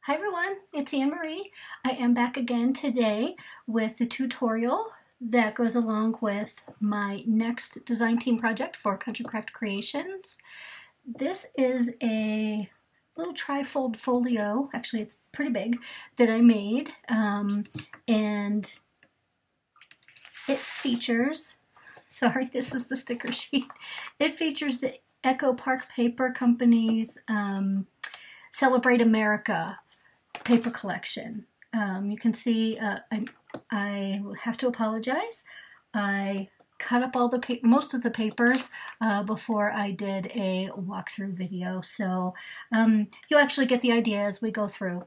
Hi everyone, it's Anne Marie. I am back again today with the tutorial that goes along with my next design team project for Country Craft Creations. This is a little trifold folio, actually it's pretty big, that I made, and it features, sorry this is the sticker sheet, it features the Echo Park Paper Company's Celebrate America paper collection. You can see I have to apologize. I cut up all the most of the papers before I did a walkthrough video, so you'll actually get the idea as we go through.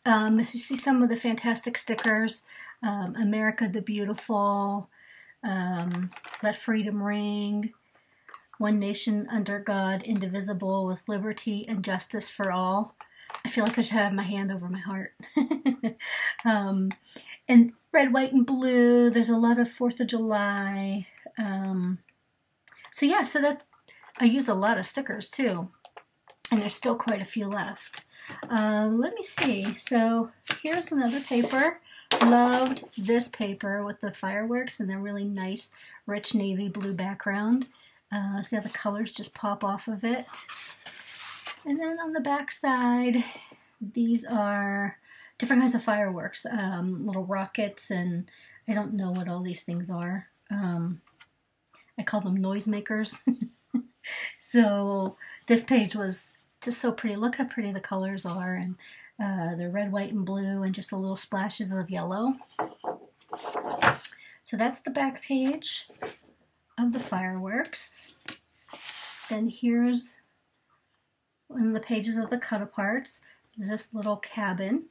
You see some of the fantastic stickers: America the Beautiful, Let Freedom Ring, One Nation Under God, Indivisible, with Liberty and Justice for All. I feel like I should have my hand over my heart. And red, white, and blue. There's a lot of 4th of July. So that's, I used a lot of stickers too. And there's still quite a few left. Let me see. So here's another paper. Loved this paper with the fireworks and a really nice rich navy blue background. See how the colors just pop off of it. And then on the back side, these are different kinds of fireworks, little rockets, and I don't know what all these things are. I call them noisemakers. So this page was just so pretty. Look how pretty the colors are, and they're red, white, and blue, and just the little splashes of yellow. So that's the back page of the fireworks. Then here's one of the pages of the cut-aparts. This little cabin.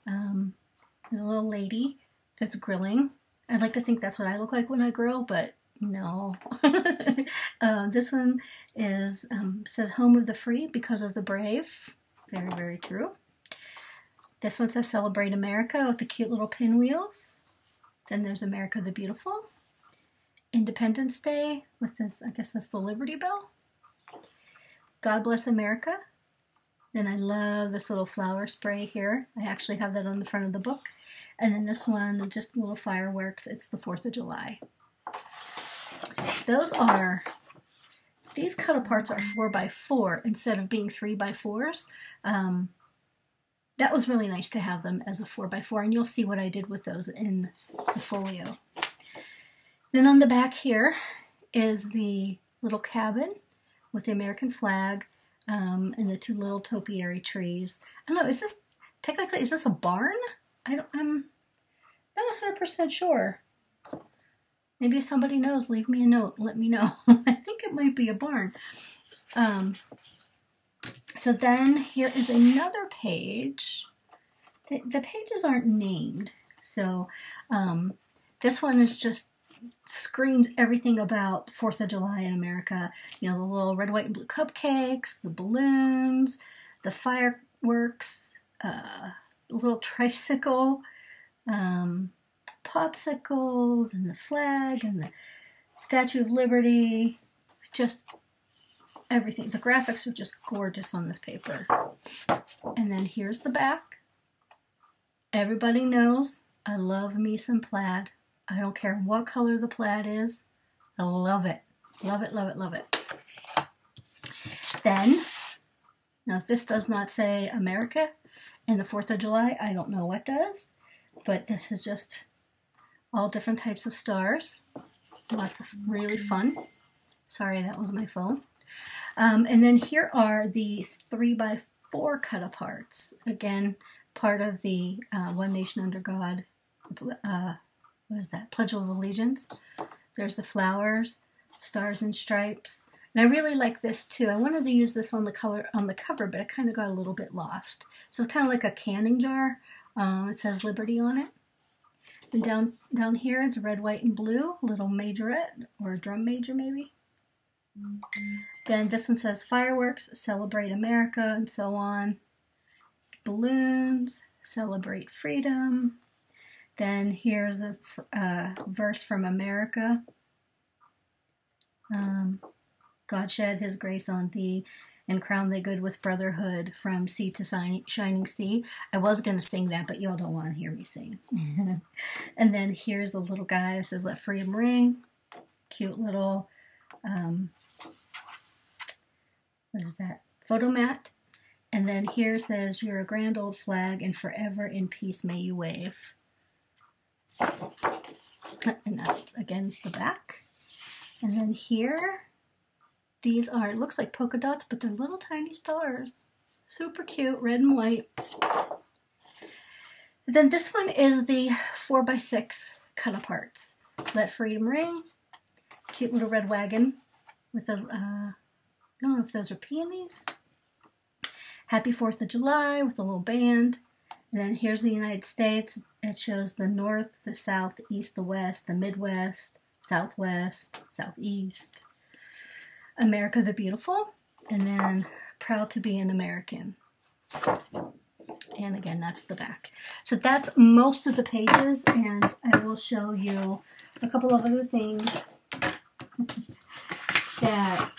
There's a little lady that's grilling. I'd like to think that's what I look like when I grill, but no. This one is says Home of the Free because of the Brave. Very, very true. This one says Celebrate America with the cute little pinwheels. Then there's America the Beautiful. Independence Day with this, I guess that's the Liberty Bell. God Bless America. Then I love this little flower spray here. I actually have that on the front of the book. And then this one, just little fireworks. It's the 4th of July. These cut-aparts are 4x4 instead of being 3x4s. That was really nice to have them as a 4x4, and you'll see what I did with those in the folio. Then on the back here is the little cabin with the American flag, and the 2 little topiary trees. I don't know, is this a barn? I'm not 100% sure. Maybe if somebody knows, leave me a note, let me know. I think it might be a barn. So then here is another page. The pages aren't named, so this one is just screams everything about 4th of July in America. You know, the little red, white, and blue cupcakes, the balloons, the fireworks, little tricycle, popsicles, and the flag, and the Statue of Liberty. It's just everything. The graphics are just gorgeous on this paper. And then here's the back. Everybody knows I love me some plaid. I don't care what color the plaid is. I love it. Love it, love it, love it. Then, now if this does not say America and the 4th of July, I don't know what does. But this is just all different types of stars. Lots of really fun. Sorry, that was my phone. And then here are the 3x4 cut-aparts. Again, part of the One Nation Under God, what is that? Pledge of Allegiance. There's the flowers, stars and stripes. And I really like this too. I wanted to use this on the cover, but it kind of got a little bit lost. So it's kind of like a canning jar. It says Liberty on it. And down here it's red, white, and blue, a little majorette, or a drum major maybe. Then this one says Fireworks, Celebrate America, and so on. Balloons, Celebrate Freedom. Then here's a verse from America. God shed his grace on thee. and crown they good with brotherhood from sea to shining sea. I was going to sing that, but y'all don't want to hear me sing. And then here's a little guy who says, let freedom ring. Cute little, what is that? Photo mat. And then here says, you're a grand old flag and forever in peace may you wave. And that's against the back. And then here, these are, it looks like polka dots, but they're little tiny stars. Super cute, red and white. Then this one is the 4x6 cut aparts. Let freedom ring. Cute little red wagon with those, I don't know if those are peonies. Happy 4th of July with a little band. And then here's the United States. It shows the north, the south, east, the west, the Midwest, southwest, southeast. America the Beautiful, and then proud to be an American. And again, that's the back. So that's most of the pages, and I will show you a couple of other things that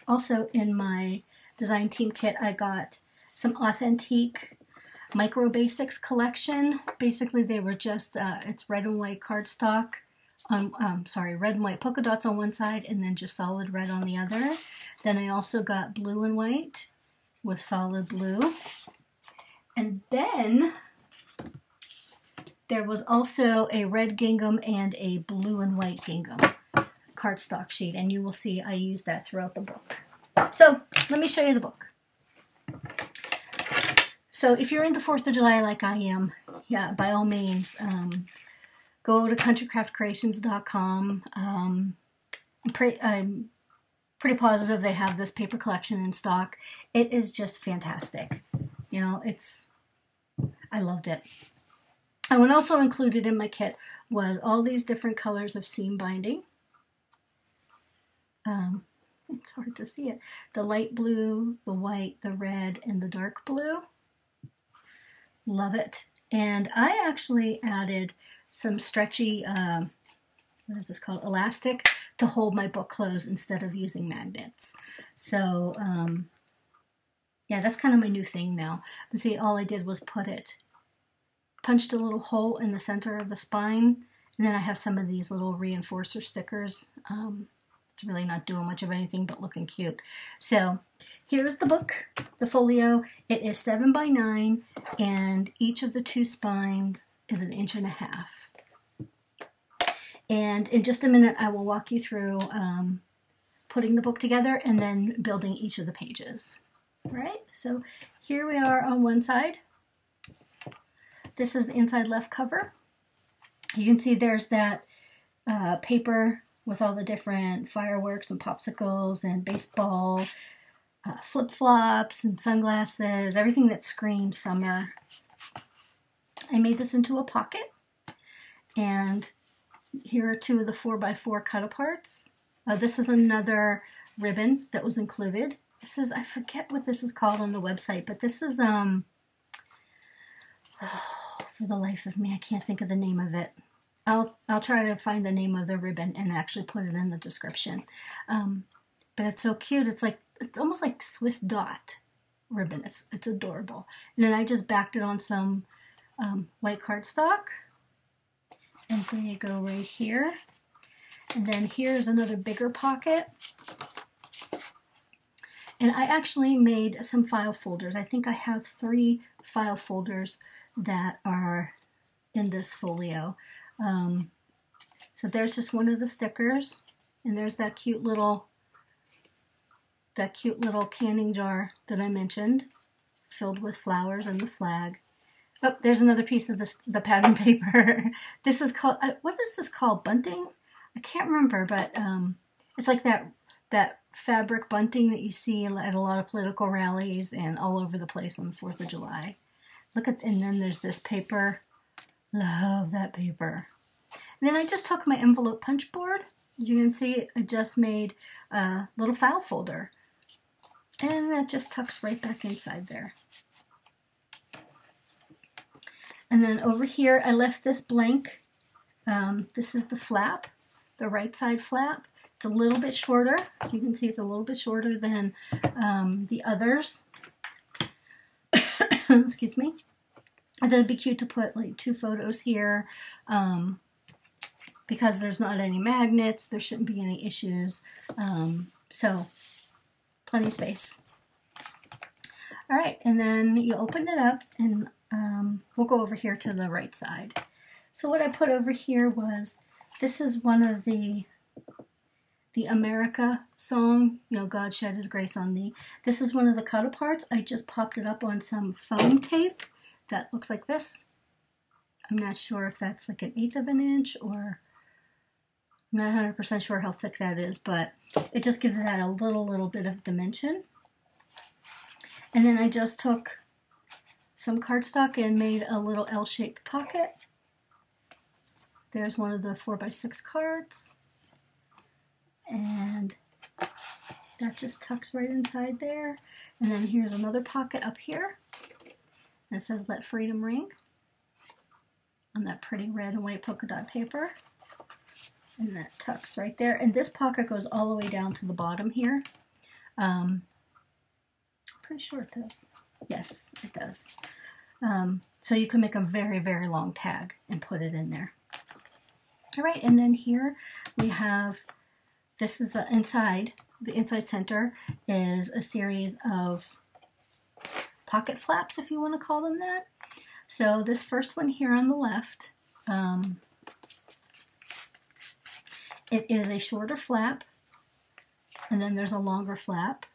also in my design team kit, I got some authentic Micro Basics collection. Basically, they were just, it's red and white cardstock. Red and white polka dots on one side and then just solid red on the other. Then I also got blue and white with solid blue. And then there was also a red gingham and a blue and white gingham cardstock sheet. And you will see I use that throughout the book. So let me show you the book. So if you're into 4th of July like I am, yeah, by all means, go to countrycraftcreations.com. I'm pretty positive they have this paper collection in stock. It is just fantastic. You know, I loved it. And what also included in my kit was all these different colors of seam binding. It's hard to see it. The light blue, the white, the red, and the dark blue. Love it. And I actually added some stretchy, what is this called, elastic to hold my book closed instead of using magnets. So, yeah, that's kind of my new thing now. But see, all I did was punched a little hole in the center of the spine, and then I have some of these little reinforcer stickers. It's really not doing much of anything but looking cute. So here's the book, the folio. It is 7 by 9, and each of the 2 spines is 1.5 inches. And in just a minute, I will walk you through putting the book together and then building each of the pages. All right, so here we are on one side. This is the inside left cover. You can see there's that paper with all the different fireworks and popsicles and baseball, flip-flops and sunglasses, everything that screams summer. I made this into a pocket, and here are 2 of the 4x4 cut aparts. This is another ribbon that was included. This is, I forget what this is called on the website, but this is, for the life of me, I can't think of the name of it. I'll try to find the name of the ribbon and actually put it in the description. But it's so cute. It's almost like Swiss dot ribbon. It's adorable. And then I just backed it on some white cardstock. And they go right here. And then here's another bigger pocket. And I actually made some file folders. I think I have 3 file folders that are in this folio. So there's just one of the stickers, and there's that cute little canning jar that I mentioned, filled with flowers and the flag. Oh, there's another piece of the pattern paper. This is called, what is this called? Bunting? I can't remember, but it's like that fabric bunting that you see at a lot of political rallies and all over the place on the 4th of July. And then there's this paper. Love that paper. And then I just took my envelope punch board. You can see I just made a little file folder. And that just tucks right back inside there. And then over here I left this blank. This is the flap, the right side flap. It's a little bit shorter. You can see it's a little bit shorter than the others. Excuse me. And then it'd be cute to put like 2 photos here. Because there's not any magnets, there shouldn't be any issues. So, plenty of space. All right, and then you open it up, and we'll go over here to the right side. So what I put over here was, this is one of the America song, you know, God shed his grace on thee. This is one of the cut aparts. I just popped it up on some foam tape that looks like this. I'm not sure if that's like 1/8 of an inch, or I'm not 100% sure how thick that is, but it just gives that a little bit of dimension. And then I just took some cardstock and made a little L-shaped pocket. There's one of the 4x6 cards. And that just tucks right inside there. And then here's another pocket up here. And it says, "Let Freedom Ring," on that pretty red and white polka dot paper. And that tucks right there. And this pocket goes all the way down to the bottom here. Pretty sure it does. Yes, it does. So you can make a very long tag and put it in there. All right, and then here we have, this is the inside center is a series of pocket flaps, if you want to call them that. So this first one here on the left, it is a shorter flap, and then there's a longer flap.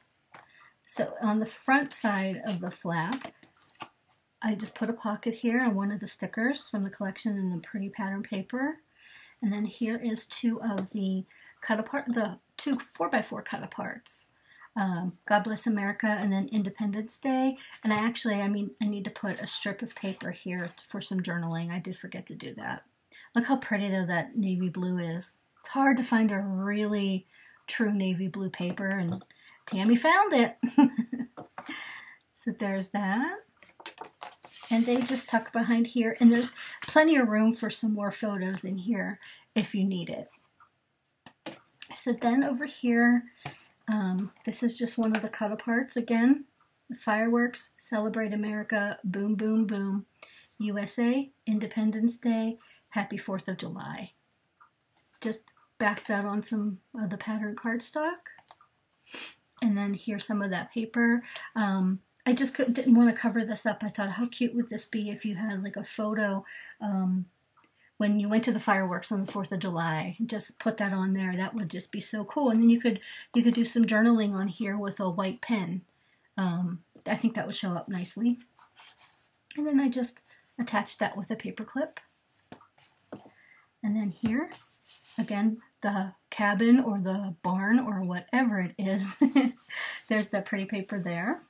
So on the front side of the flap, I just put a pocket here and one of the stickers from the collection in the pretty pattern paper. And then here is 2 of the cut apart, the 2 4x4 cut aparts. God Bless America and then Independence Day. And I need to put a strip of paper here for some journaling. I did forget to do that. Look how pretty though that navy blue is. It's hard to find a really true navy blue paper, and Tammy found it. So there's that. And they just tuck behind here, and there's plenty of room for some more photos in here if you need it. So then over here, this is just one of the cut aparts again. The fireworks, Celebrate America, Boom Boom Boom, USA, Independence Day, Happy 4th of July. Just back that on some of the pattern cardstock. And then here's some of that paper. I just didn't want to cover this up. I thought, how cute would this be if you had like a photo when you went to the fireworks on the 4th of July. Just put that on there. That would just be so cool. And then you could do some journaling on here with a white pen. I think that would show up nicely. And then I just attached that with a paper clip. And then here, again, the cabin or the barn or whatever it is. There's that pretty paper there.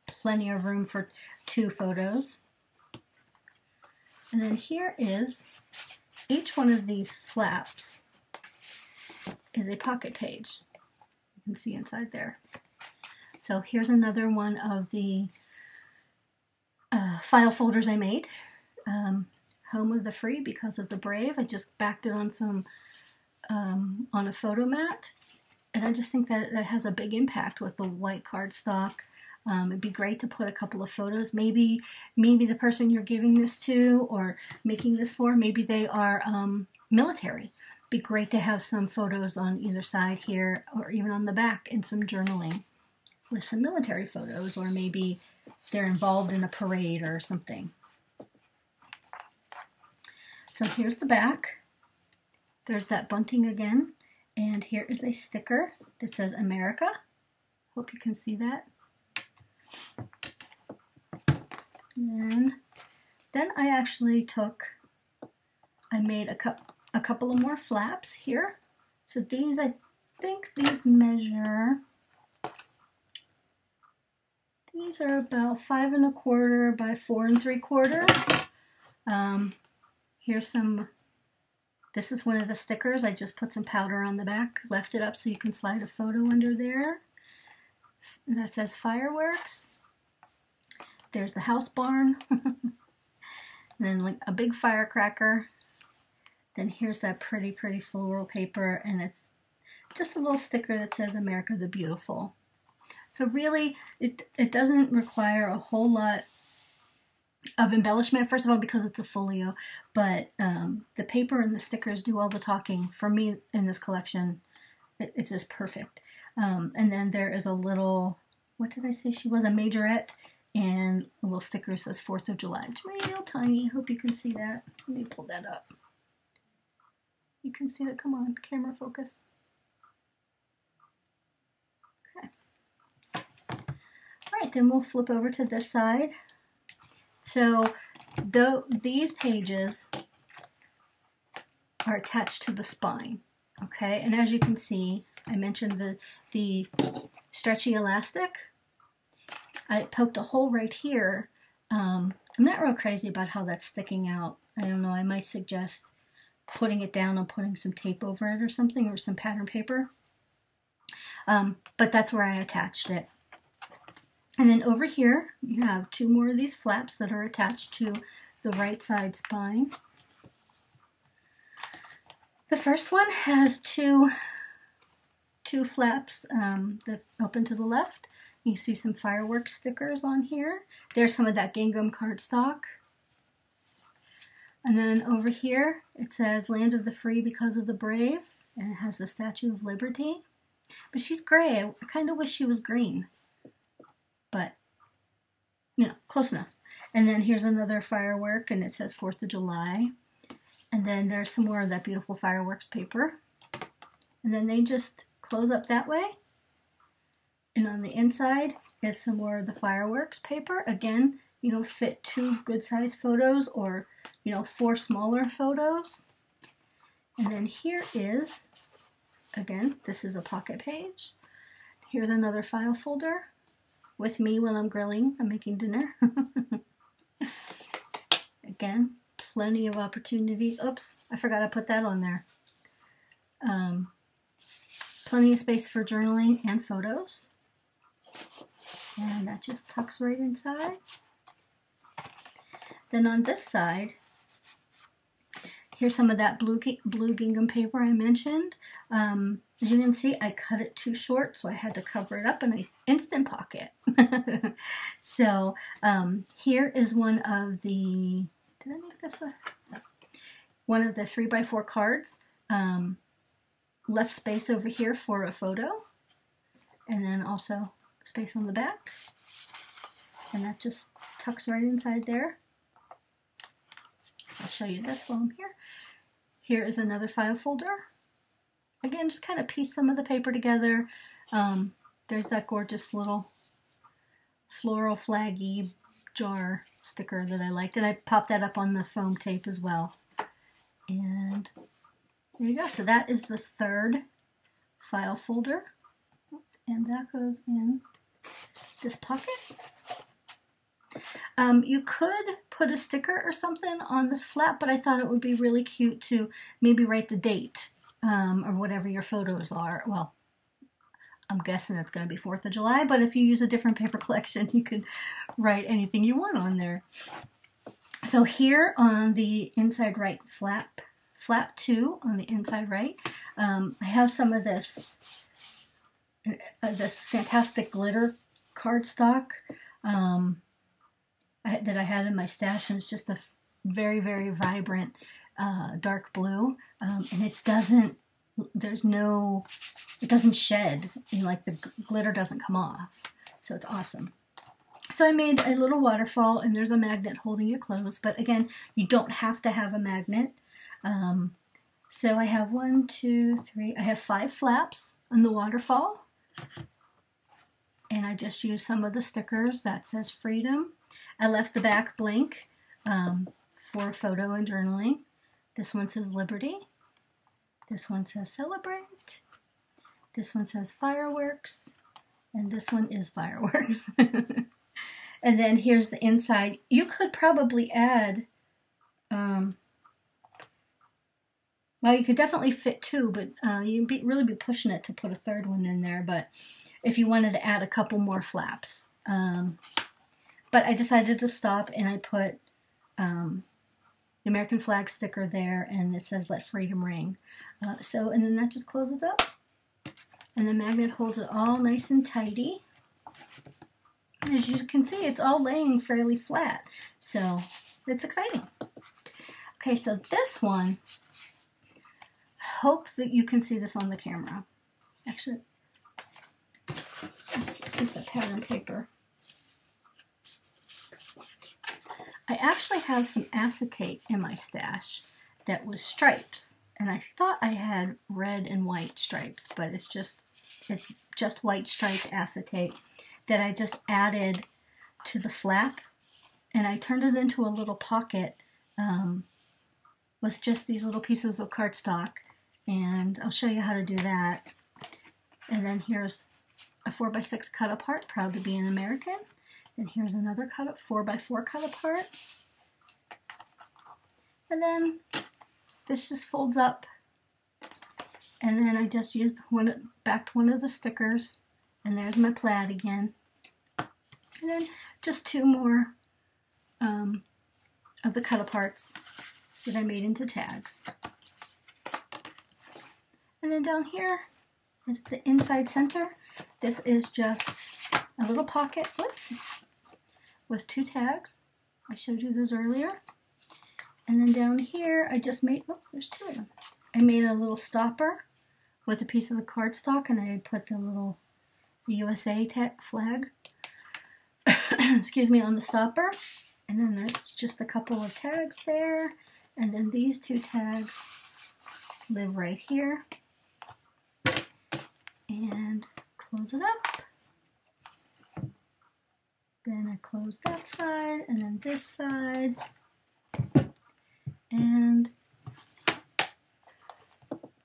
Plenty of room for 2 photos. And then here is, each one of these flaps is a pocket page. You can see inside there. So here's another one of the file folders I made. Home of the Free because of the Brave. I just backed it on some on a photo mat, and I just think that that has a big impact with the white cardstock. It'd be great to put a couple of photos. Maybe the person you're giving this to or making this for, maybe they are military. It'd be great to have some photos on either side here or even on the back, and some journaling with some military photos, or maybe they're involved in a parade or something. So here's the back. There's that bunting again, and here is a sticker that says America. Hope you can see that. And then I actually I made a couple of more flaps here. So these, I think these measure, these are about 5 1/4 by 4 3/4. Here's some, this is one of the stickers. I just put some powder on the back, left it up so you can slide a photo under there. And that says fireworks. There's the house barn. And then like a big firecracker. Then here's that pretty floral paper, and it's just a little sticker that says America the Beautiful. So really, it doesn't require a whole lot of embellishment, first of all, because it's a folio, but the paper and the stickers do all the talking for me in this collection. It's just perfect. And then there is a little, what did I say she was? A majorette, and a little sticker that says 4th of July. It's real tiny. Hope you can see that. Let me pull that up. You can see that. Come on, camera focus. Okay. All right, then we'll flip over to this side. So these pages are attached to the spine, okay? And as you can see, I mentioned the stretchy elastic. I poked a hole right here. I'm not real crazy about how that's sticking out. I don't know, I might suggest putting it down and putting some tape over it or something, or some pattern paper. But that's where I attached it. And then over here, you have 2 more of these flaps that are attached to the right side spine. The first one has two flaps that open to the left. You see some fireworks stickers on here. There's some of that gingham cardstock. And then over here, it says Land of the Free because of the Brave, and it has the Statue of Liberty. But she's gray. I kind of wish she was green. But, you know, close enough. And then here's another firework, and it says 4th of July. And then there's some more of that beautiful fireworks paper. And then they just close up that way. And on the inside is some more of the fireworks paper. Again, you know, fit 2 good-sized photos, or, you know, 4 smaller photos. And then here is, again, this is a pocket page. Here's another file folder with me while I'm grilling. I'm making dinner. Again, plenty of opportunities. Oops, I forgot to put that on there. Plenty of space for journaling and photos. And that just tucks right inside. Then on this side, here's some of that blue gingham paper I mentioned. As you can see, I cut it too short, so I had to cover it up in an Instant Pocket. So here is one of the, did I make this one? No. One of the 3x4 cards. Left space over here for a photo, and then also space on the back. And that just tucks right inside there. I'll show you this while I'm here. Here is another file folder. Again, just kind of piece some of the paper together. There's that gorgeous little floral flaggy jar sticker that I liked, and I popped that up on the foam tape as well. And there you go. So that is the 3rd file folder, and that goes in this pocket. You could put a sticker or something on this flap, but I thought it would be really cute to maybe write the date or whatever your photos are. Well, I'm guessing it's going to be 4th of July, but if you use a different paper collection, you could write anything you want on there. So here on the inside right flap 2 on the inside right, I have some of this fantastic glitter cardstock that I had in my stash, and it's just a very, very vibrant dark blue, and it doesn't shed, and like the glitter doesn't come off, so it's awesome. So I made a little waterfall, and there's a magnet holding it closed, but again, you don't have to have a magnet. So I have 1, 2, 3, I have 5 flaps on the waterfall, and I just used some of the stickers that says freedom. I left the back blank for photo and journaling. This one says liberty. This one says celebrate. This one says fireworks. And this one is fireworks. And then here's the inside. You could probably add, well, you could definitely fit 2, but you'd really be pushing it to put a 3rd one in there. But if you wanted to add a couple more flaps. But I decided to stop, and I put the American flag sticker there, and it says "Let Freedom Ring." And then that just closes up. and the magnet holds it all nice and tidy. As you can see, it's all laying fairly flat, so it's exciting. Okay, so this one, I hope that you can see this on the camera. Actually, this is the pattern paper. I actually have some acetate in my stash that was stripes, and I thought I had red and white stripes, but it's just white striped acetate that I just added to the flap, and I turned it into a little pocket with just these little pieces of cardstock, and I'll show you how to do that. And then here's a 4x6 cut apart, proud to be an American. And here's another 4x4 cut apart. And then this just folds up, and then I just used backed one of the stickers, and there's my plaid again. And then just two more of the cut aparts that I made into tags. And then down here is the inside center. This is just a little pocket, whoops, with two tags. I showed you those earlier. And then down here, I just made, oh, there's two of them. I made a little stopper with a piece of the cardstock, and I put the USA flag, excuse me, on the stopper. And then there's just a couple of tags there. And then these two tags live right here. And close it up. Then I close that side, and then this side. And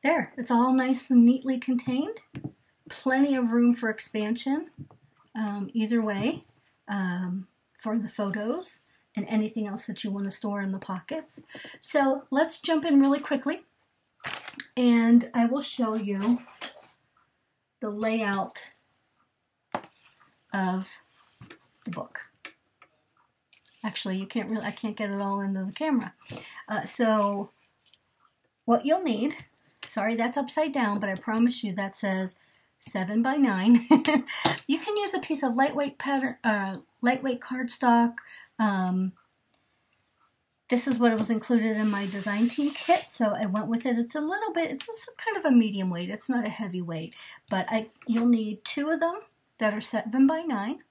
there, it's all nice and neatly contained. Plenty of room for expansion, either way, for the photos and anything else that you want to store in the pockets. So let's jump in really quickly, and I will show you the layout of the book. Actually, I can't get it all into the camera. So what you'll need, sorry that's upside down, but I promise you that says 7 by 9. You can use a piece of lightweight cardstock. This is what was included in my design team kit, so I went with it. It's a little bit, it's kind of a medium weight. It's not a heavy weight, but you'll need 2 of them that are 7 by 9.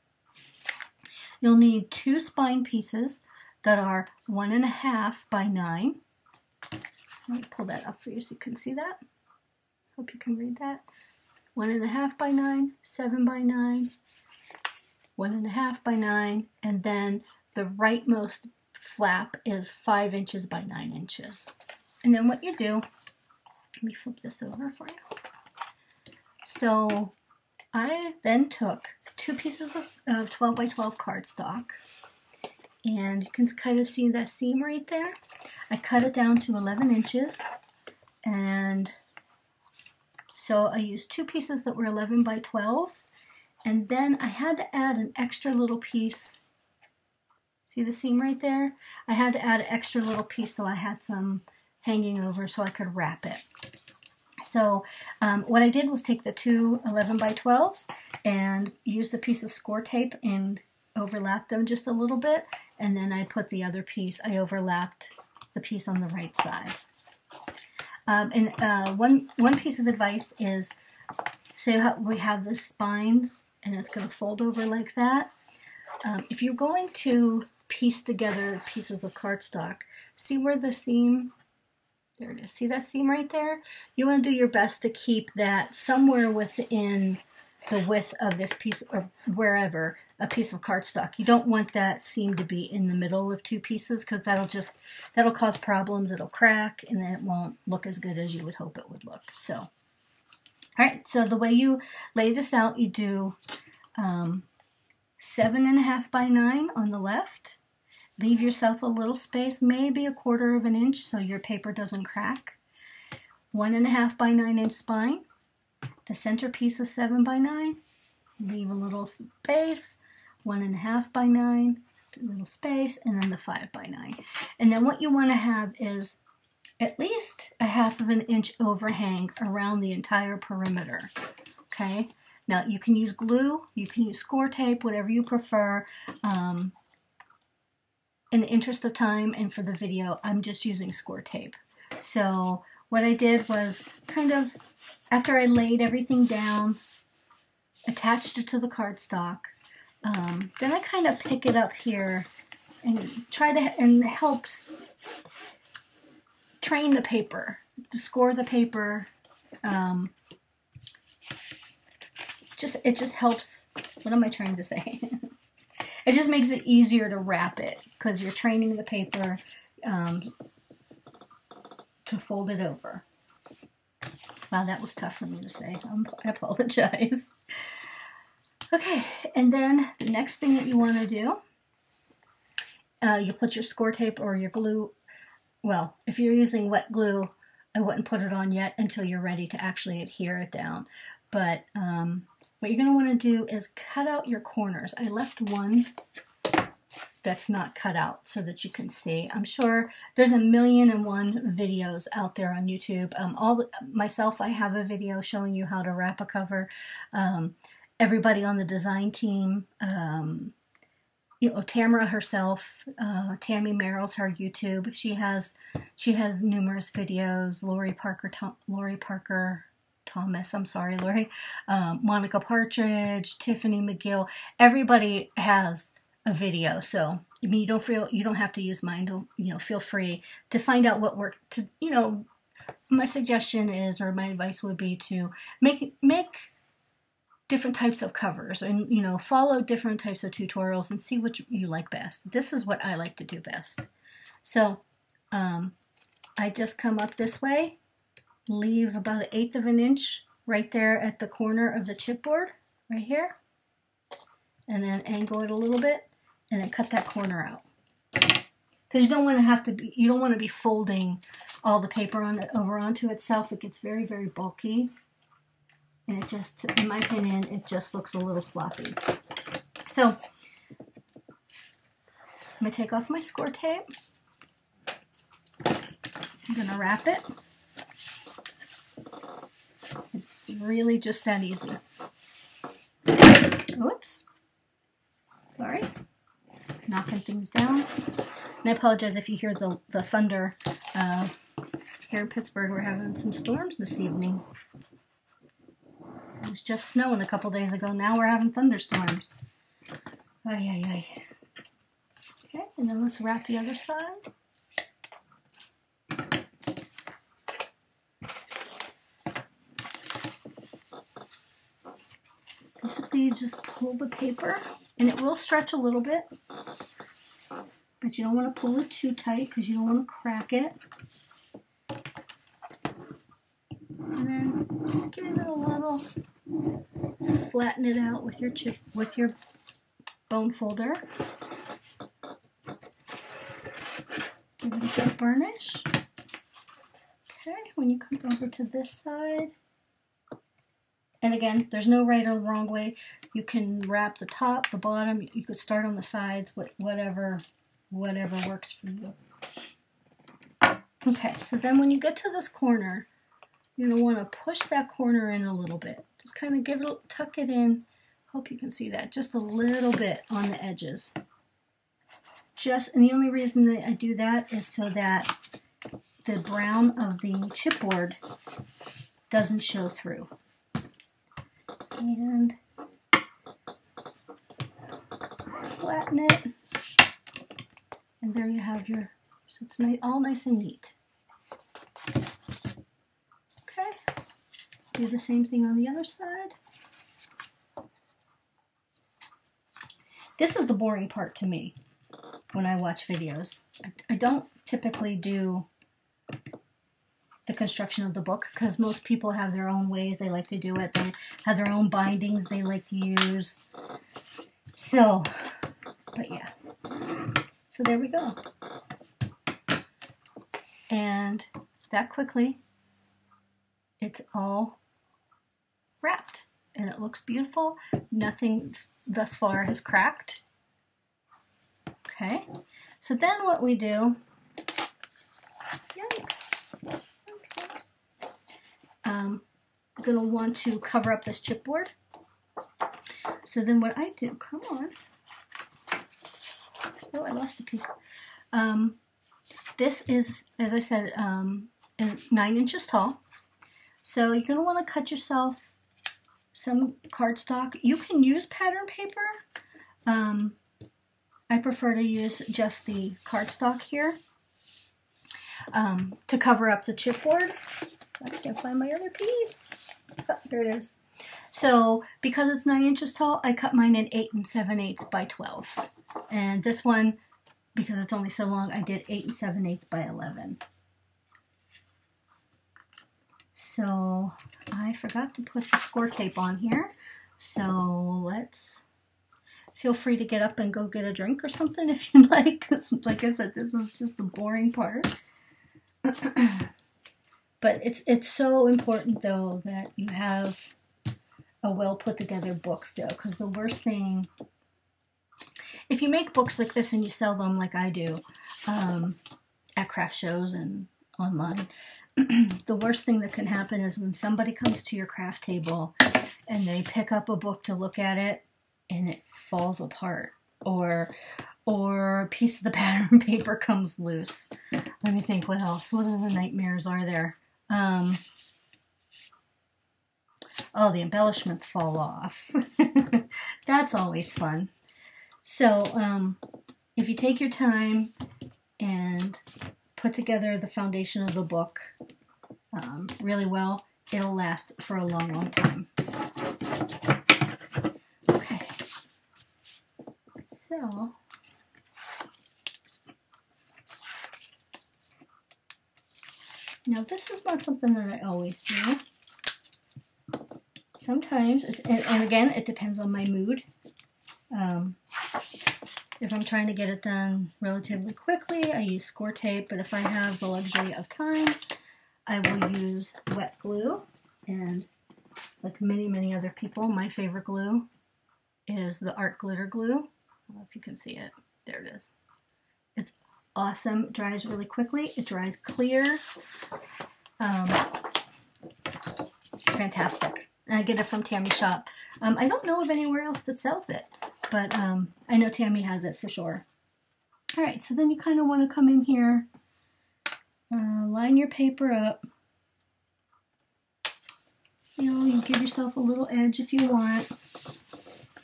You'll need 2 spine pieces that are 1.5 by 9. Let me pull that up for you so you can see that. Hope you can read that. 1.5 by 9, 7 by 9, 1.5 by 9, and then the rightmost flap is 5 inches by 9 inches. And then what you do, let me flip this over for you. So I then took 2 pieces of 12 by 12 cardstock, and you can kind of see that seam right there. I cut it down to 11 inches, and so I used 2 pieces that were 11 by 12, and then I had to add an extra little piece. See the seam right there? I had to add an extra little piece so I had some hanging over so I could wrap it. So what I did was take the 2 11 by 12s and used a piece of score tape and overlapped them just a little bit, and then I put the other piece, I overlapped the piece on the right side. One piece of advice is, say we have the spines and it's going to fold over like that. If you're going to piece together pieces of cardstock, see where the seam, there it is, see that seam right there? You want to do your best to keep that somewhere within the width of this piece, or wherever, a piece of cardstock. You don't want that seam to be in the middle of 2 pieces, because that'll cause problems. It'll crack, and then it won't look as good as you would hope it would look. So, all right, so the way you lay this out, you do 7.5 by 9 on the left. Leave yourself a little space, maybe 1/4 of an inch, so your paper doesn't crack. 1.5 by 9 inch spine. The center piece is 7 by 9. Leave a little space. 1.5 by 9, a little space, and then the 5 by 9. And then what you want to have is at least 1/2 of an inch overhang around the entire perimeter. Okay, now you can use glue, you can use score tape, whatever you prefer. In the interest of time and for the video, I'm just using score tape. So what I did was kind of, after I laid everything down, attached it to the cardstock, then I kind of pick it up here and and it helps train the paper, to score the paper. It just helps. What am I trying to say? It just makes it easier to wrap it because you're training the paper to fold it over. Wow, that was tough for me to say. I apologize. Okay, and then the next thing that you want to do, you put your score tape or your glue. Well, if you're using wet glue, I wouldn't put it on yet until you're ready to actually adhere it down. But what you're going to want to do is cut out your corners. I left one that's not cut out so that you can see. I'm sure there's 1,000,001 videos out there on YouTube. Myself, I have a video showing you how to wrap a cover. Everybody on the design team, Tamara herself, Tammy Merrill's her YouTube. She has numerous videos. Lori Parker Thomas, I'm sorry, Lori. Monica Partridge, Tiffany McGill. Everybody has a video, so I mean, you don't have to use mine. Feel free to find out what worked. My suggestion is, or my advice would be to make different types of covers, and follow different types of tutorials and see what you like best. This is what I like to do best. So I just come up this way, leave about 1/8 of an inch right there at the corner of the chipboard, right here, and then angle it a little bit, and then cut that corner out. Because you don't want to be folding all the paper over onto itself. It gets very, very bulky. And it just, in my opinion, it just looks a little sloppy. So, I'm going to take off my score tape. I'm going to wrap it. It's really just that easy. Whoops. Sorry. Knocking things down. And I apologize if you hear the thunder. Here in Pittsburgh, we're having some storms this evening. It was just snowing a couple days ago. Now we're having thunderstorms. Ay, ay, ay. Okay, and then let's wrap the other side. Basically, you just pull the paper, and it will stretch a little bit, but you don't want to pull it too tight because you don't want to crack it. And then just give it a little, flatten it out with your bone folder. Give it a good burnish. Okay, when you come over to this side, and again, there's no right or wrong way. You can wrap the top, the bottom. You could start on the sides, whatever works for you. Okay, so then when you get to this corner, you're going to want to push that corner in a little bit. Just kind of tuck it in. Hope you can see that. Just a little bit on the edges. And the only reason that I do that is so that the brown of the chipboard doesn't show through. And flatten it. And there you have so it's all nice and neat. Do the same thing on the other side. This is the boring part to me when I watch videos. I don't typically do the construction of the book because most people have their own ways they like to do it. They have their own bindings they like to use. So, but yeah. So there we go. And that quickly, it's all wrapped, and it looks beautiful. Nothing thus far has cracked. Okay, so then what we do, yikes. going to want to cover up this chipboard. So then what I do, come on. Oh, I lost a piece. This is, as I said, is 9 inches tall. So you're going to want to cut yourself some cardstock. You can use pattern paper. I prefer to use just the cardstock here to cover up the chipboard. I can't find my other piece. Oh, there it is. So because it's 9 inches tall, I cut mine at 8 7/8 by 12. And this one, because it's only so long, I did 8 7/8 by 11. So I forgot to put the score tape on here. So let's, feel free to get up and go get a drink or something if you like. Because like I said, this is just the boring part. But it's so important though that you have a well put together book though, because the worst thing, if you make books like this and you sell them like I do at craft shows and online, the worst thing that can happen is when somebody comes to your craft table and they pick up a book to look at it and it falls apart, or a piece of the pattern paper comes loose. Let me think, what else? What other nightmares are there? Oh, the embellishments fall off. That's always fun. So if you take your time and put together the foundation of the book really well, it'll last for a long, long time. Okay. So now this is not something that I always do. Sometimes, and again, it depends on my mood. If I'm trying to get it done relatively quickly, I use score tape, but if I have the luxury of time, I will use wet glue. And like many, many other people, my favorite glue is the art glitter glue. I don't know if you can see it. There it is. It's awesome. It dries really quickly. It dries clear. It's fantastic. And I get it from Tammy's shop. I don't know of anywhere else that sells it, but I know Tammy has it for sure. All right, so then you kind of want to come in here, line your paper up. You know, you give yourself a little edge if you want,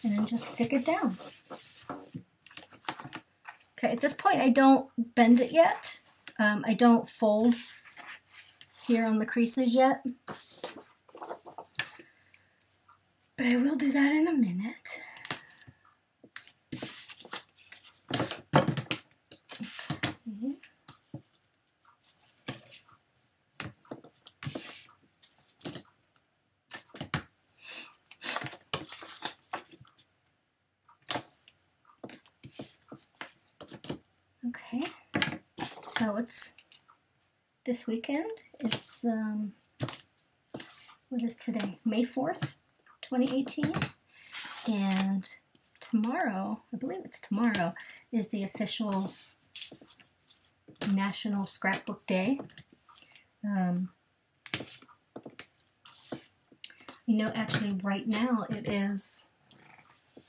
and then just stick it down. Okay, at this point I don't bend it yet. I don't fold here on the creases yet. But I will do that in a minute. Okay, so it's this weekend. It's, what is today? May 4th, 2018. And tomorrow, I believe it's tomorrow, is the official National Scrapbook Day. You know, actually right now it is,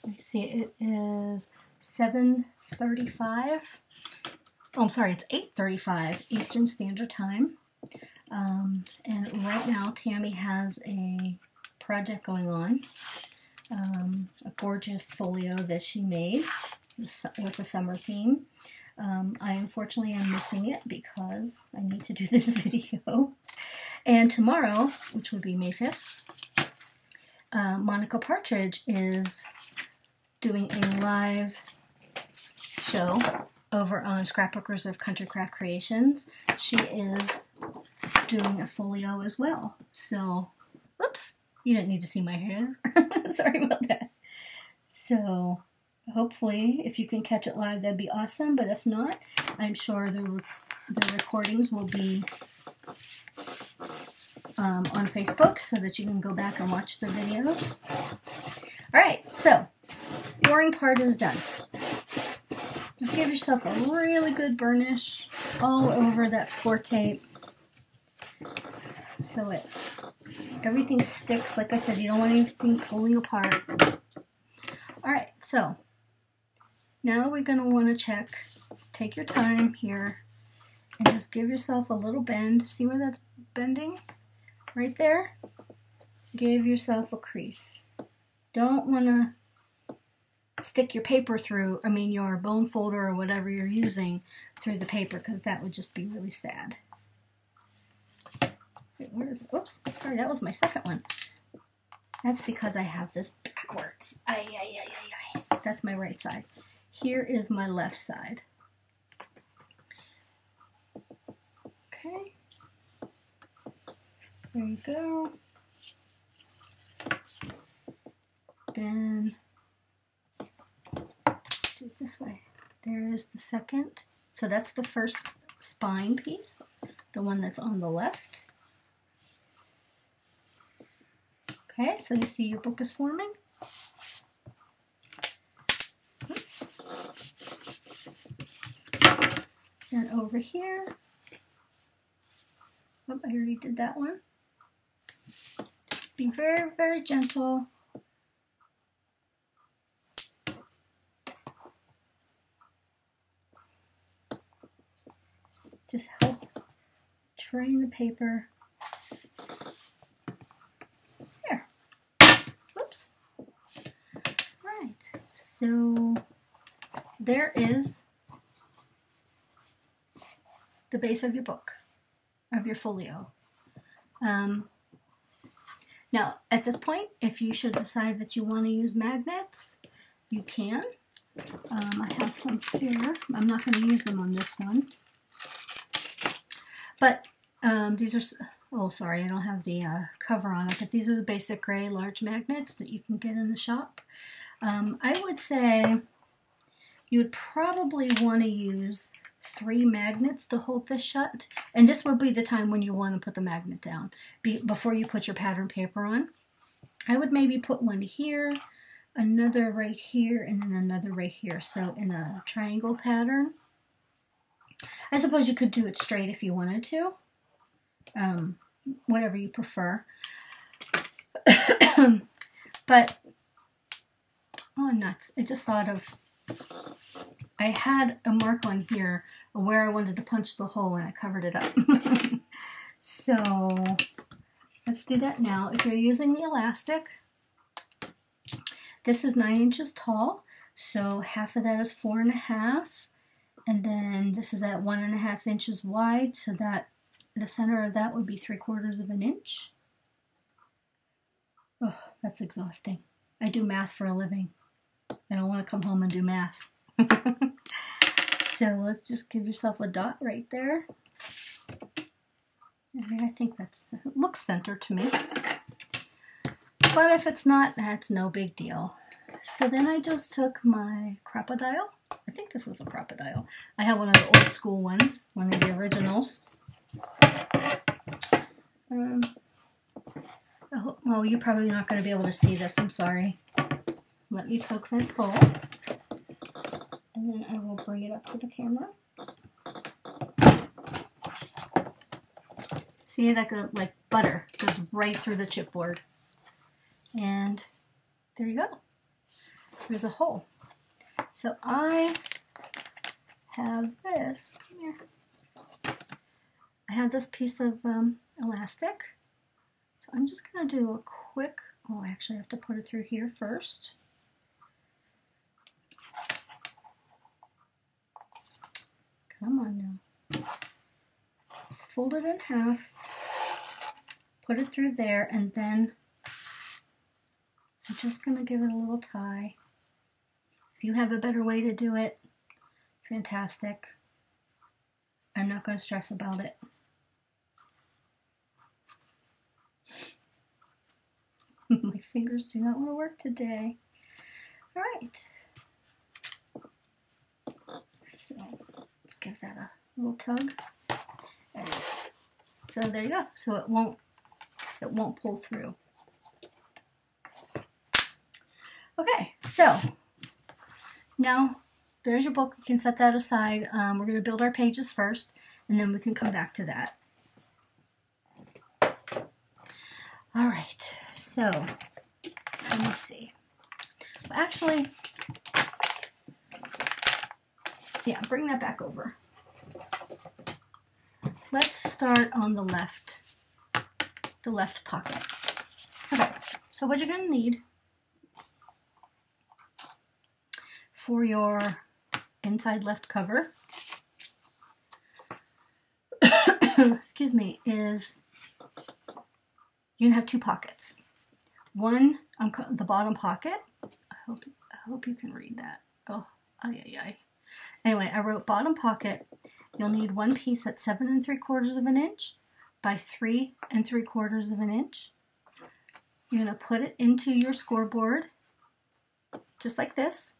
let me see, it is 7:35. Oh, I'm sorry, it's 8:35 Eastern Standard Time. And right now Tammy has a project going on, a gorgeous folio that she made with a summer theme. I unfortunately am missing it because I need to do this video. And tomorrow, which would be May 5th, Monica Partridge is doing a live show over on Scrapbookers of Country Craft Creations. She is doing a folio as well. So, whoops, you didn't need to see my hair. Sorry about that. So, hopefully, if you can catch it live, that'd be awesome. But if not, I'm sure the recordings will be on Facebook so that you can go back and watch the videos. Alright, so, boring part is done. Just give yourself a really good burnish all over that score tape so it everything sticks. Like I said, you don't want anything pulling apart. All right, so now we're going to want to check. Take your time here and just give yourself a little bend. See where that's bending? Right there. Give yourself a crease. Don't want to stick your paper through, your bone folder or whatever you're using through the paper, because that would just be really sad. Wait, where is it? Oops, sorry, that was my second one. That's because I have this backwards. Ay, ay, ay, ay, ay. That's my right side. Here is my left side. Okay. There you go. Then do it this way. There is the second. So that's the first spine piece, the one that's on the left. Okay, so you see your book is forming. Then over here, oh, I already did that one. Just be very, very gentle. Just help train the paper. There. Whoops. Right. So there is the base of your book, of your folio. Now, at this point, if you should decide that you want to use magnets, you can. I have some here. I'm not going to use them on this one. But these are, oh sorry, I don't have the cover on it, but these are the basic gray large magnets that you can get in the shop. I would say you would probably want to use 3 magnets to hold this shut, and this will be the time when you want to put the magnet down, before you put your pattern paper on. I would maybe put one here, another right here, and then another right here, so in a triangle pattern. I suppose you could do it straight if you wanted to, whatever you prefer. But, oh nuts, I just thought of, I had a mark on here where I wanted to punch the hole and I covered it up. So, let's do that now. If you're using the elastic, this is 9 inches tall, so half of that is 4.5. And then this is at 1.5 inches wide, so that the center of that would be 3/4 of an inch. Oh, that's exhausting. I do math for a living. I don't want to come home and do math. So let's just give yourself a dot right there. And I think it looks centered to me. But if it's not, that's no big deal. So then I just took my crocodile. I think this is a crocodile. I have one of the old school ones, one of the originals. Oh, well, you're probably not going to be able to see this. I'm sorry. Let me poke this hole. And then I will bring it up to the camera. See, that goes like butter. Goes right through the chipboard. And there you go. There's a hole. So I have this, come here. I have this piece of elastic. So I'm just going to do a quick, oh, I actually have to put it through here first. Come on now. Just fold it in half, put it through there, and then I'm just going to give it a little tie. If you have a better way to do it, fantastic. I'm not going to stress about it. My fingers do not want to work today. All right. So let's give that a little tug. So there you go. So it won't pull through. Okay, so now there's your book. You can set that aside. We're going to build our pages first, and then we can come back to that. All right, so let me see. Well, actually, yeah, bring that back over. Let's start on the left pocket. Okay, so what you're going to need for your inside left cover, excuse me, is you're going to have two pockets. One on the bottom pocket. I hope you can read that. Oh, ay, ay, ay. Anyway, I wrote bottom pocket. You'll need one piece at 7 3/4 of an inch by 3 3/4 of an inch. You're going to put it into your scoreboard, just like this.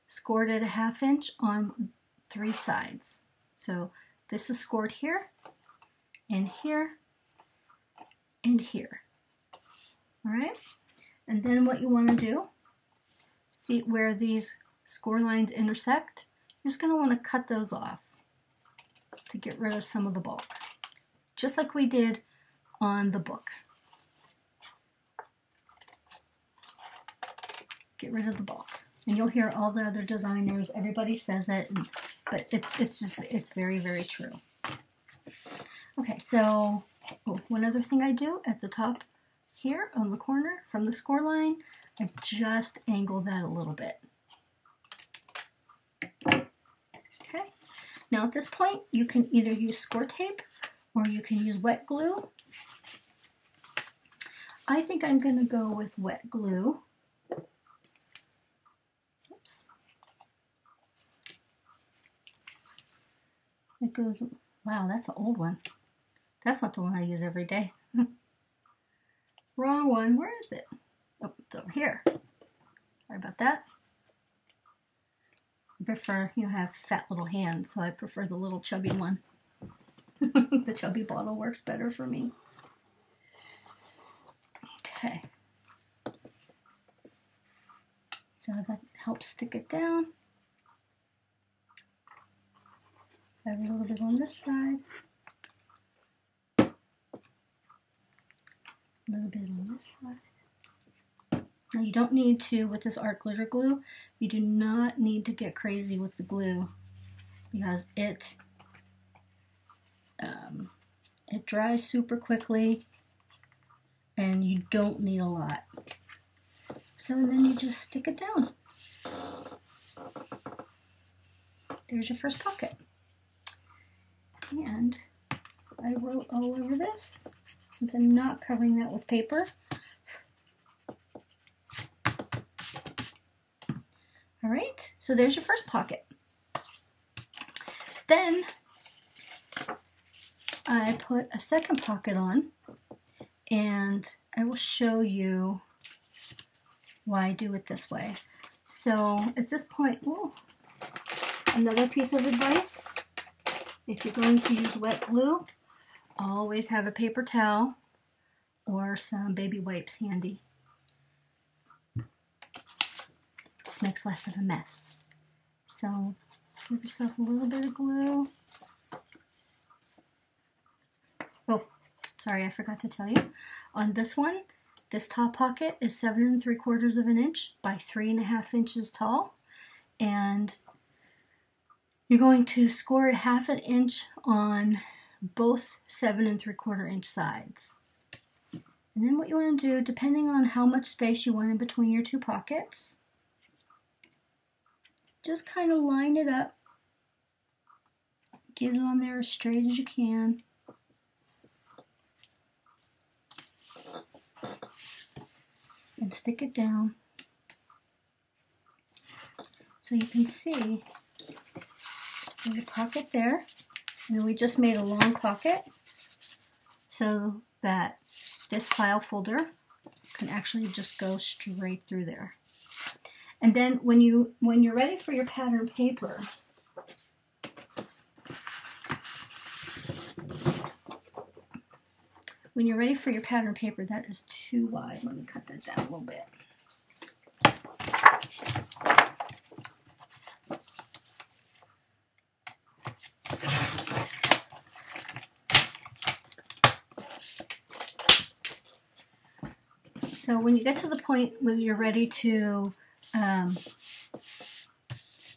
Scored at a 1/2 inch on 3 sides. So this is scored here, and here, and here. All right? And then what you want to do, see where these score lines intersect? You're just going to want to cut those off to get rid of some of the bulk, just like we did on the book. Get rid of the bulk. And you'll hear all the other designers, everybody says it, but it's very, very true. Okay, so one other thing I do at the top here on the corner from the score line, I just angle that a little bit. Okay, now at this point, you can either use score tape or you can use wet glue. I think I'm going to go with wet glue. Oops. It goes, wow, that's an old one. That's not the one I use every day. Wrong one. Where is it? Oh, it's over here. Sorry about that. I prefer, have fat little hands, so I prefer the little chubby one. The chubby bottle works better for me. Okay. So that helps stick it down. Have a little bit on this side. A little bit on this side. Now you don't need to, with this art glitter glue, you do not need to get crazy with the glue because it dries super quickly and you don't need a lot. So then you just stick it down. There's your first pocket. And I wrote all over this, since I'm not covering that with paper. All right, so there's your first pocket. Then I put a second pocket on, and I will show you why I do it this way. So at this point, another piece of advice, if you're going to use wet glue, always have a paper towel or some baby wipes handy. Just makes less of a mess. So give yourself a little bit of glue. Oh, sorry, I forgot to tell you. On this one, this top pocket is 7 3/4 of an inch by 3.5 inches tall. And you're going to score it 1/2 inch on both 7 3/4 inch sides. And then what you want to do, depending on how much space you want in between your two pockets, just kind of line it up. Get it on there as straight as you can. And stick it down. So you can see there's a pocket there. And we just made a long pocket so that this file folder can actually just go straight through there. And then when you're ready for your pattern paper, that is too wide. Let me cut that down a little bit. So when you get to the point where you're ready to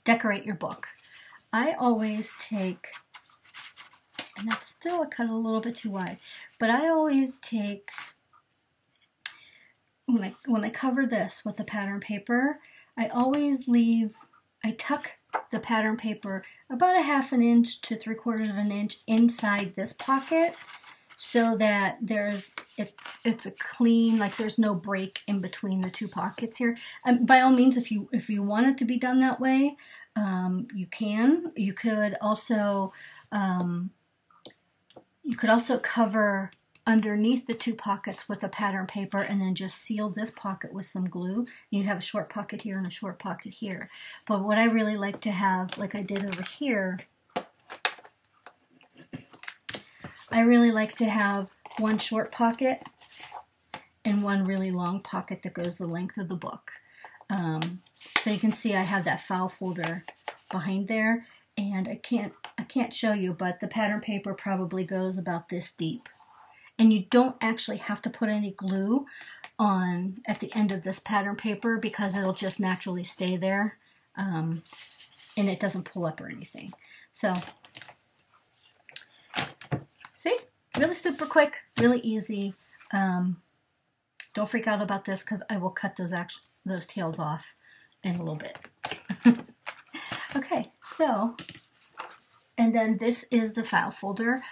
decorate your book, I always take, and that's still cut a little bit too wide, but I always take, when I cover this with the pattern paper, I always I tuck the pattern paper about a 1/2 inch to 3/4 of an inch inside this pocket, so that it's a clean, like there's no break in between the two pockets here. By all means, if you want it to be done that way, you can. You could also cover underneath the two pockets with a pattern paper and then just seal this pocket with some glue. You'd have a short pocket here and a short pocket here. But what I really like to have, like I did over here, I really like to have one short pocket and one really long pocket that goes the length of the book. So you can see I have that file folder behind there, and I can't show you, but the pattern paper probably goes about this deep. And you don't actually have to put any glue on at the end of this pattern paper because it'll just naturally stay there, and it doesn't pull up or anything. So, see? Really super quick, really easy. Don't freak out about this because I will cut those tails off in a little bit. Okay, so, and then this is the file folder.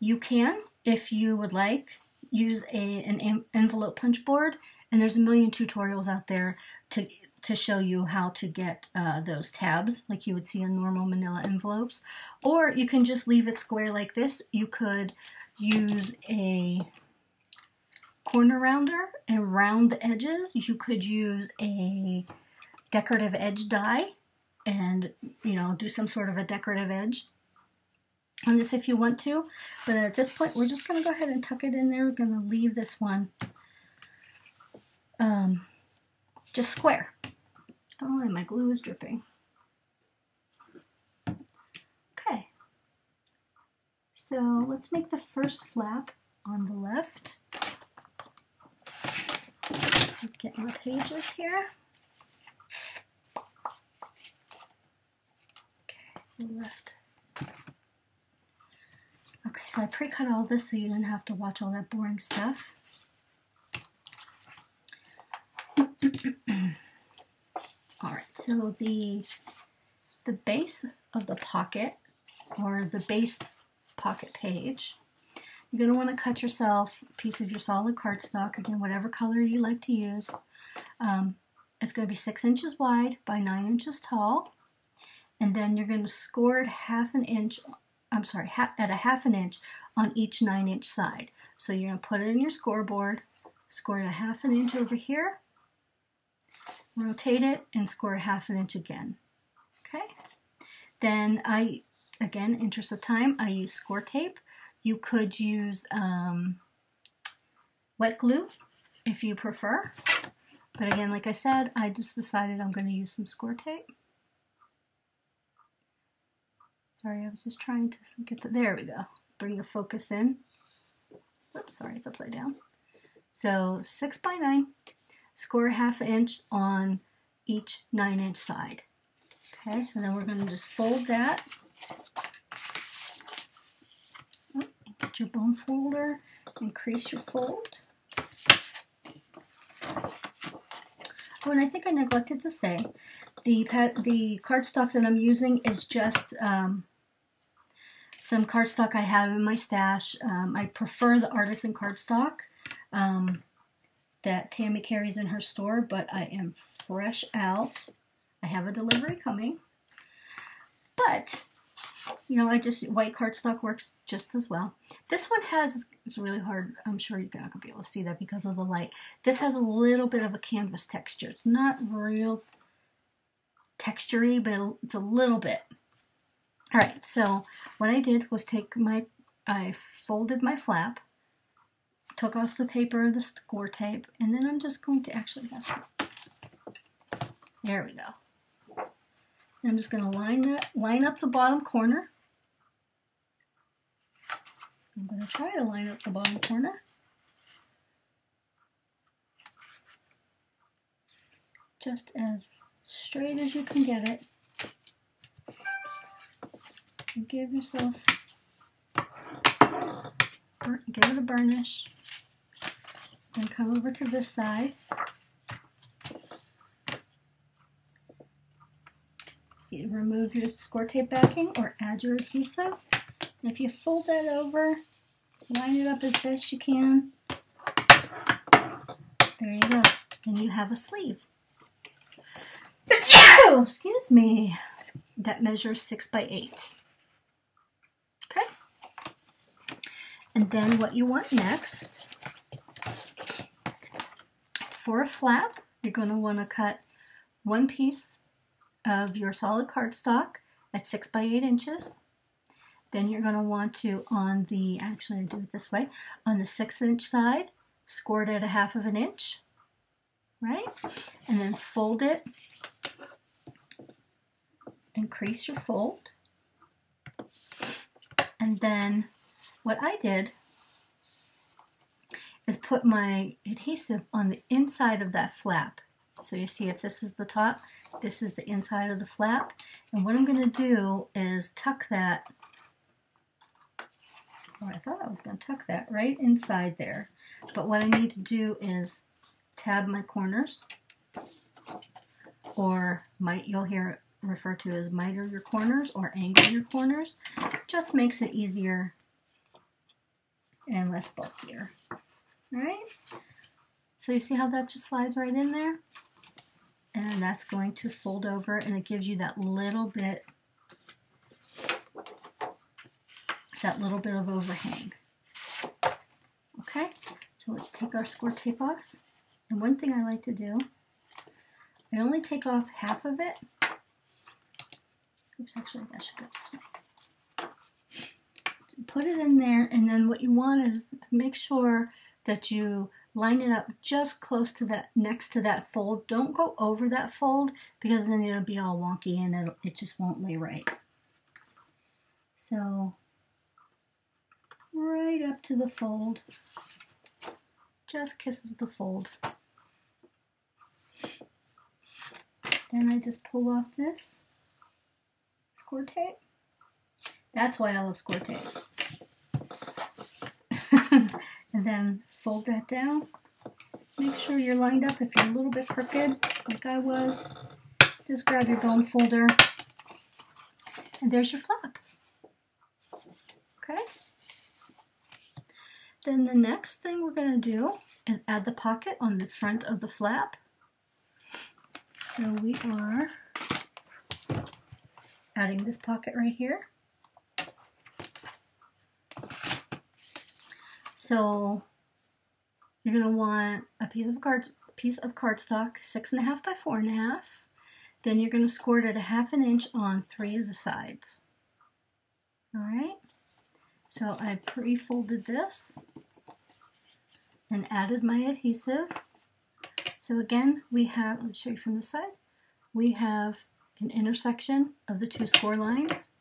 You can, if you would like, use an envelope punch board, and there's a million tutorials out there to show you how to get those tabs like you would see in normal manila envelopes. Or you can just leave it square like this. You could use a corner rounder and round the edges. You could use a decorative edge die and, do some sort of a decorative edge on this if you want to. But at this point, we're just going to go ahead and tuck it in there. We're going to leave this one just square. Oh, and my glue is dripping. Okay. So let's make the first flap on the left. Get my pages here. Okay, left. Okay, so I pre-cut all this so you don't have to watch all that boring stuff. All right, so the base of the pocket, or the base pocket page, you're going to want to cut yourself a piece of your solid cardstock, again, whatever color you like to use. It's going to be 6 inches wide by 9 inches tall, and then you're going to score it at a 1/2 inch on each 9-inch side. So you're going to put it in your scoreboard, score it a 1/2 inch over here, rotate it, and score a 1/2 inch again. Okay. Then again, interest of time, I use score tape. You could use wet glue if you prefer. But again, like I said, I just decided I'm going to use some score tape. Sorry, I was just trying to get there we go. Bring the focus in. Oops, sorry, it's upside down. So 6 by 9, score a 1/2 inch on each 9-inch side. Okay, so then we're going to just fold that. Get your bone folder, increase your fold. Oh, and I think I neglected to say, the cardstock that I'm using is just some cardstock I have in my stash. I prefer the artisan cardstock that Tammy carries in her store, but I am fresh out. I have a delivery coming. But, white cardstock works just as well. This one it's really hard. I'm sure you're not going to be able to see that because of the light. This has a little bit of a canvas texture. It's not real textury, but it's a little bit. All right, so what I did was I folded my flap, took off the paper, the score tape, and then I'm just going to actually, there we go. And I'm just going to line up the bottom corner. I'm going to try to line up the bottom corner. just as straight as you can get it. And give yourself, give it a burnish. And come over to this side. You remove your score tape backing or add your adhesive. And if you fold that over, line it up as best you can. There you go. And you have a sleeve. Oh, excuse me. That measures 6 by 8. Okay. And then what you want next, for a flap, you're going to want to cut one piece of your solid cardstock at 6 by 8 inches. Then you're going to want to, on the, actually I do it this way, on the 6-inch side, score it at a 1/2 inch, right? And then fold it, increase your fold. And then what I did is put my adhesive on the inside of that flap. So you see if this is the top, this is the inside of the flap. And what I'm going to do is tuck that, or I thought I was going to tuck that right inside there. But what I need to do is tab my corners, or you'll hear it referred to as miter your corners or angle your corners. Just makes it easier and less bulkier. All right? So you see how that just slides right in there? And that's going to fold over, and it gives you that little bit of overhang. Okay, so let's take our score tape off. And one thing I like to do, I only take off half of it. Oops, actually that should go this way. So put it in there, and then what you want is to make sure that you line it up just close to that, next to that fold. Don't go over that fold, because then it'll be all wonky and it just won't lay right. So right up to the fold, just kisses the fold. Then I just pull off this score tape. That's why I love score tape. And then fold that down. Make sure you're lined up. If you're a little bit crooked, like I was, just grab your bone folder, and there's your flap. Okay? Then the next thing we're going to do is add the pocket on the front of the flap. So we are adding this pocket right here. So you're going to want a piece of cardstock, 6.5 by 4.5. Then you're going to score it at a 1/2 inch on 3 of the sides. All right. So I pre-folded this and added my adhesive. So again, we have, let me show you from this side, we have an intersection of the 2 score lines.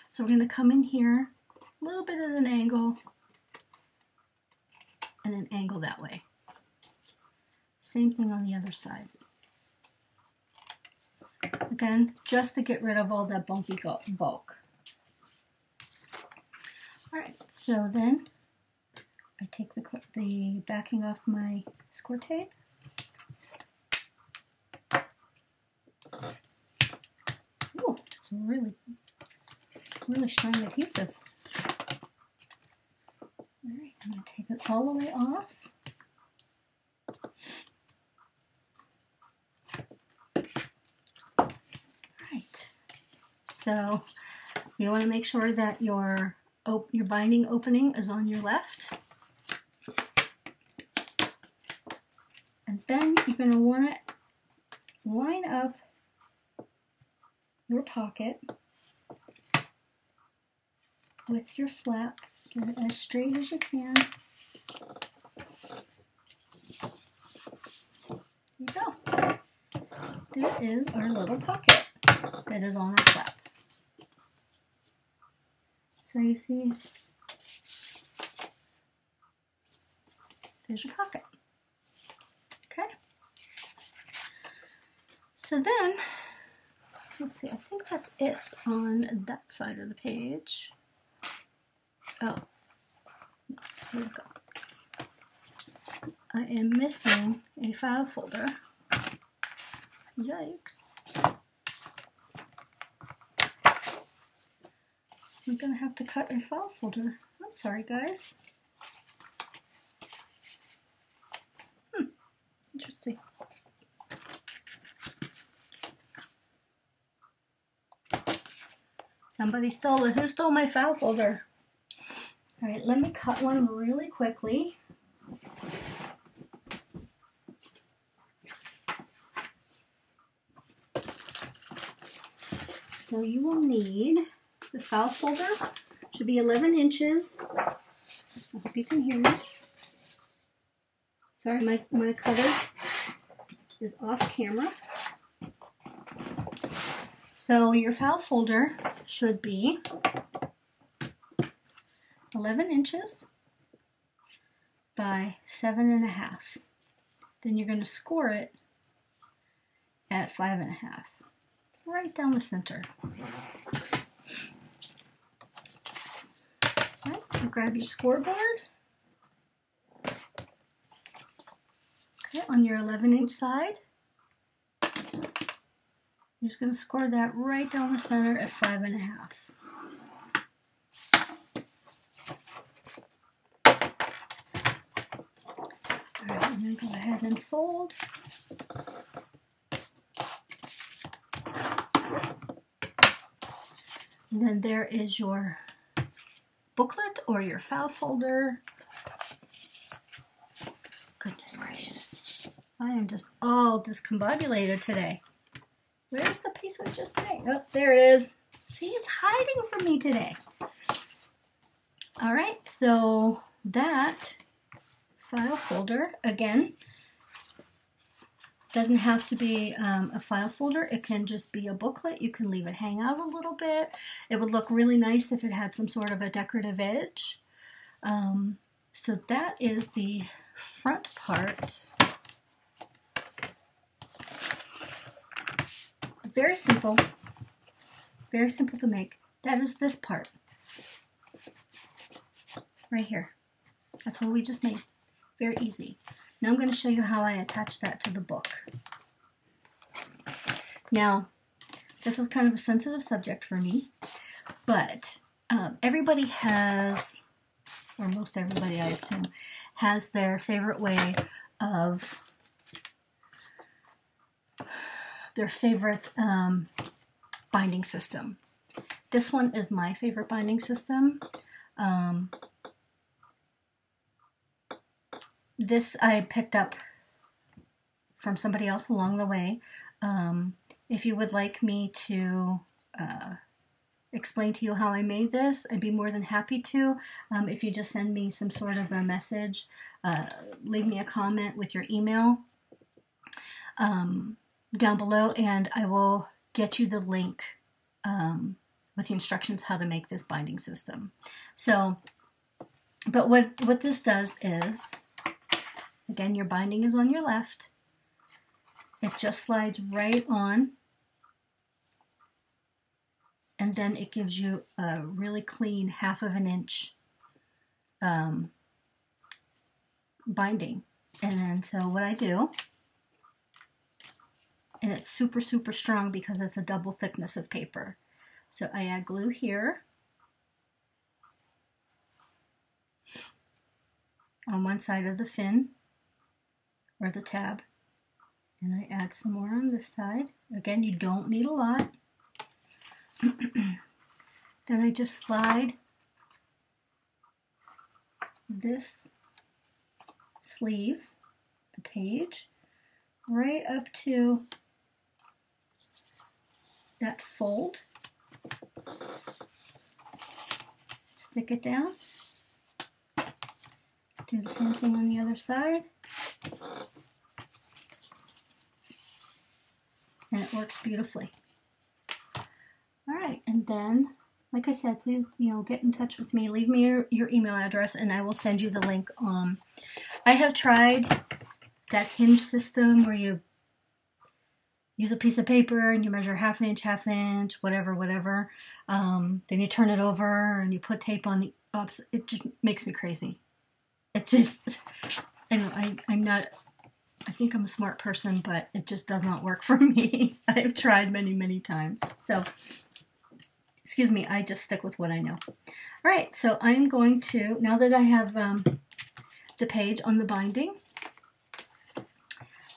So we're going to come in here, a little bit at an angle, and an angle that way. Same thing on the other side. Again, just to get rid of all that bumpy bulk. Alright, so then I take the backing off my score tape. Ooh, it's really strong adhesive. Alright, I'm going to take it all the way off. Alright, so you want to make sure that your binding opening is on your left. And then you're going to want to line up your pocket with your flap. Get it as straight as you can. There you go. There is our little pocket that is on our flap. So you see, there's your pocket. Okay. So then, let's see, I think that's it on that side of the page. Oh, here we go. I am missing a file folder. Yikes. I'm gonna have to cut a file folder. I'm sorry, guys. Interesting. Somebody stole it. Who stole my file folder? All right, let me cut one really quickly. So you will need the file folder. Should be 11 inches. I hope you can hear me. Sorry, my cutter is off camera. So your file folder should be 11 inches by 7.5. Then you're going to score it at 5.5, right down the center. All right, so grab your scoreboard. Okay, on your 11-inch side, you're just going to score that right down the center at 5.5. All right, and then go ahead and fold. And then there is your booklet or your file folder. Goodness gracious. I am just all discombobulated today. Where's the piece we just made? Oh, there it is. See, it's hiding from me today. All right, so that file folder, again, doesn't have to be a file folder. It can just be a booklet. You can leave it hang out a little bit. It would look really nice if it had some sort of a decorative edge. So that is the front part. Very simple to make. That is this part right here. That's what we just made. Very easy. Now I'm going to show you how I attach that to the book. Now, this is kind of a sensitive subject for me, but everybody has, or most everybody I assume, has their favorite way of their favorite binding system. This one is my favorite binding system. This I picked up from somebody else along the way. If you would like me to explain to you how I made this, I'd be more than happy to. If you just send me some sort of a message, leave me a comment with your email down below, and I will get you the link with the instructions how to make this binding system. So, but what this does is, again, your binding is on your left. It just slides right on, and then it gives you a really clean 1/2 inch binding. And then so what I do, and it's super, super strong because it's a double thickness of paper. So I add glue here on one side of the fin or the tab, and I add some more on this side. Again, you don't need a lot. Then I just slide this sleeve, the page, right up to that fold. Stick it down. Do the same thing on the other side. And it works beautifully. All right, and then, like I said, please, get in touch with me. Leave me your email address, and I will send you the link. I have tried that hinge system where you use a piece of paper and you measure half inch, whatever. Then you turn it over and you put tape on the ups. It just makes me crazy. It just, I'm not, I think I'm a smart person, but it just does not work for me. I've tried many times. So, excuse me, I just stick with what I know. All right, so I'm going to, now that I have the page on the binding,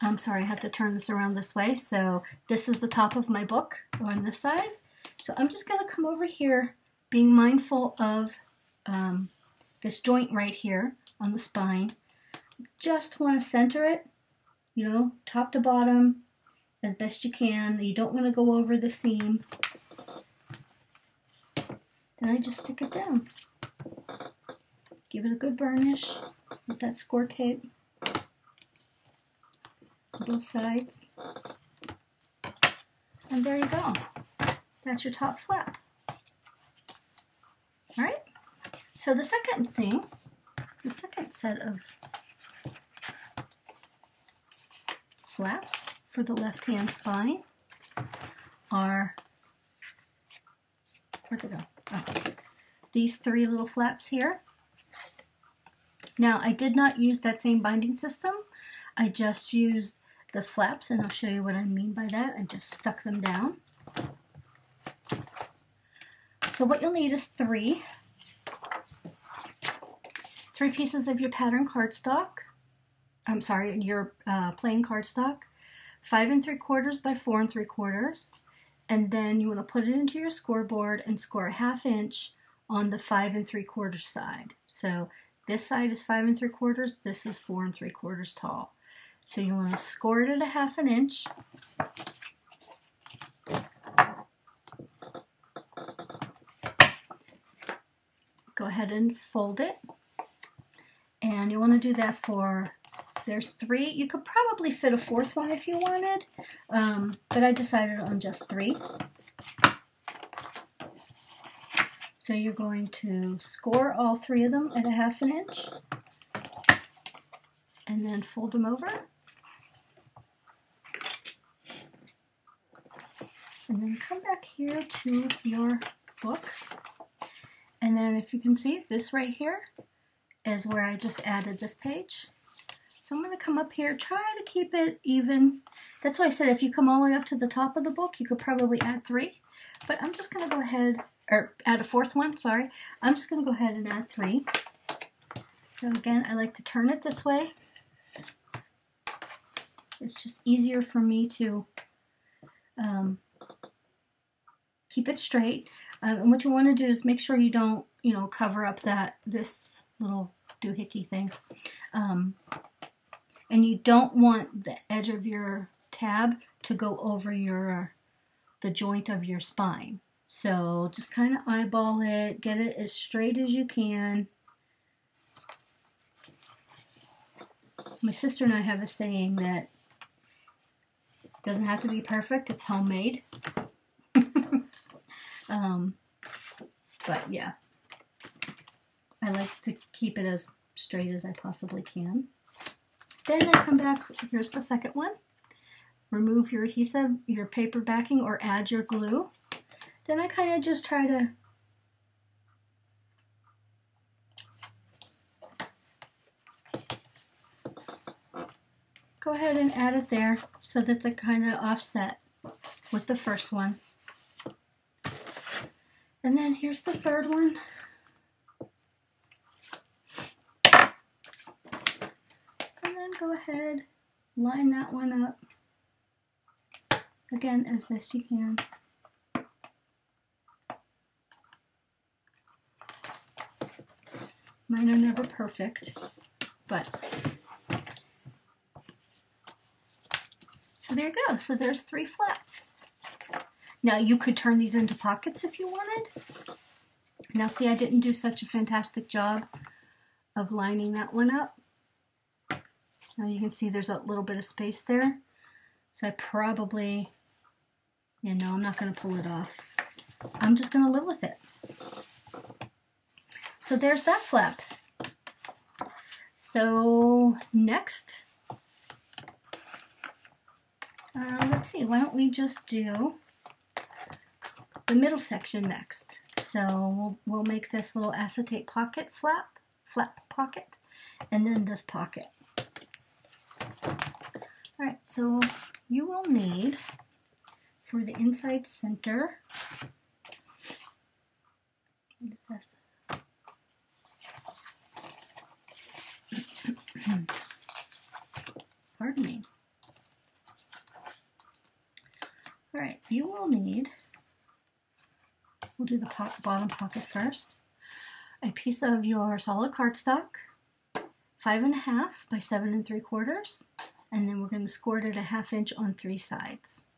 I'm sorry, I have to turn this around this way. So this is the top of my book on this side. So I'm just going to come over here, being mindful of this joint right here on the spine. Just want to center it, you know, top to bottom as best you can. You don't want to go over the seam. Then I just stick it down. Give it a good burnish with that score tape on both sides. And there you go. That's your top flap. All right. So the second thing, the second set of flaps for the left-hand spine are, where'd they go? Oh, these three little flaps here. Now, I did not use that same binding system. I just used the flaps, and I'll show you what I mean by that. I just stuck them down. So what you'll need is three pieces of your pattern cardstock. I'm sorry, your plain cardstock, 5 3/4 by 4 3/4, and then you want to put it into your scoreboard and score 1/2 inch on the 5 3/4 side. So this side is 5 3/4, this is 4 3/4 tall. So you want to score it at 1/2 inch. Go ahead and fold it. And you want to do that for, there's 3. You could probably fit a 4th one if you wanted, but I decided on just 3. So you're going to score all 3 of them at 1/2 inch, and then fold them over. And then come back here to your book. And then if you can see, this right here is where I just added this page. So I'm going to come up here, try to keep it even. That's why I said if you come all the way up to the top of the book, you could probably add 3. But I'm just going to go ahead, or add a 4th one, sorry. I'm just going to go ahead and add 3. So again, I like to turn it this way. It's just easier for me to keep it straight. And what you want to do is make sure you don't, you know, cover up this little doohickey thing. And you don't want the edge of your tab to go over the joint of your spine. So just kind of eyeball it, get it as straight as you can. My sister and I have a saying that it doesn't have to be perfect, it's homemade. But yeah, I like to keep it as straight as I possibly can. Then I come back, here's the second one. Remove your adhesive, your paper backing, or add your glue. Then I kind of just try to go ahead and add it there so that they're kind of offset with the first one. And then here's the third one. And then go ahead, line that one up. Again, as best you can. Mine are never perfect, but so there you go. So there's 3 flaps. Now you could turn these into pockets if you wanted. Now see, I didn't do such a fantastic job of lining that one up. Now you can see there's a little bit of space there. So I probably, yeah, no, I'm not going to pull it off. I'm just going to live with it. So there's that flap. So next, let's see, why don't we just do the middle section next. So we'll make this little acetate pocket flap pocket, and then this pocket. Alright, so you will need, for the inside center, what is this? Pardon me. Alright, you will need, we'll do the bottom pocket first, a piece of your solid cardstock, 5.5 by 7 3/4, and then we're going to score it at a 1/2 inch on 3 sides.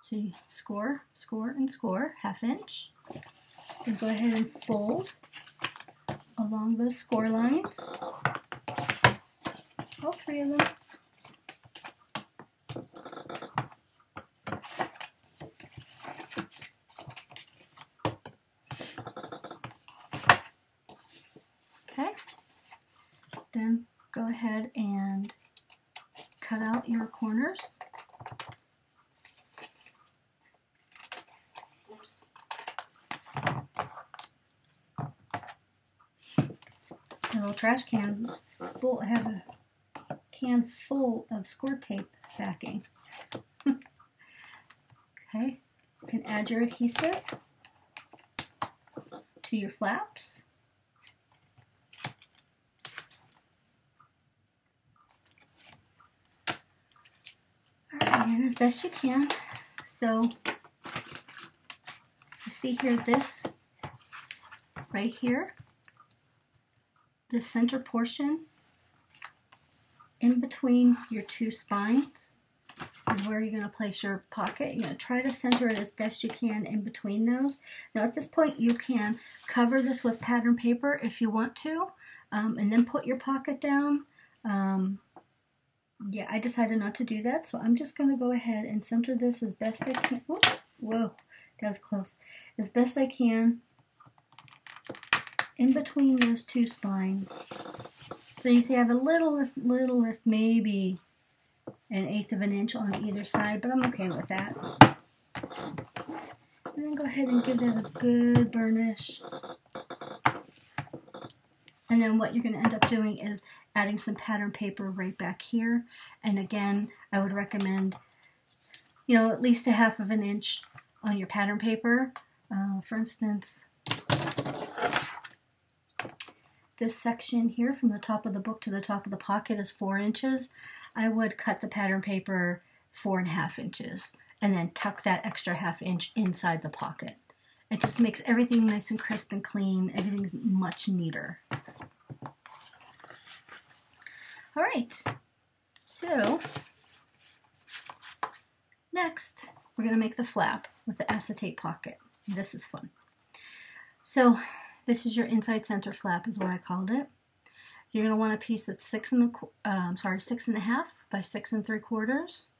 So you score, score, and score, 1/2 inch. Then go ahead and fold along those score lines, all 3 of them. Okay, then go ahead and cut out your corners. A little trash can full, I have a can full of score tape backing. Okay, you can add your adhesive to your flaps. Alright, and as best you can. So you see here, this right here, the center portion in between your 2 spines is where you're going to place your pocket. You're going to try to center it as best you can in between those. Now at this point you can cover this with pattern paper if you want to, and then put your pocket down. Yeah, I decided not to do that, so I'm just going to go ahead and center this as best I can. Whoa, whoa, that was close. As best I can in between those 2 spines. So you see I have a littlest, maybe 1/8 of an inch on either side, but I'm okay with that. And then go ahead and give that a good burnish. And then what you're going to end up doing is adding some pattern paper right back here. And again, I would recommend, you know, at least 1/2 of an inch on your pattern paper. For instance, this section here from the top of the book to the top of the pocket is 4 inches. I would cut the pattern paper 4.5 inches and then tuck that extra 1/2 inch inside the pocket. It just makes everything nice and crisp and clean. Everything's much neater. All right, so next we're going to make the flap with the acetate pocket. This is fun. So this is your inside center flap is what I called it. You're going to want a piece that's 6.5 by 6 3/4,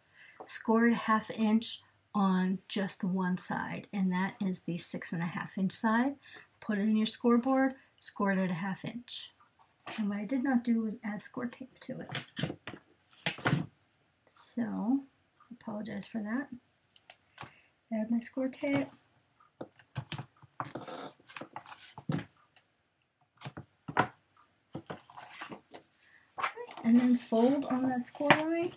scored 1/2 inch on just one side, and that is the 6.5 inch side. Put it in your scoreboard, score it at 1/2 inch. And what I did not do was add score tape to it. So, apologize for that. Add my score tape. And then fold on that score line.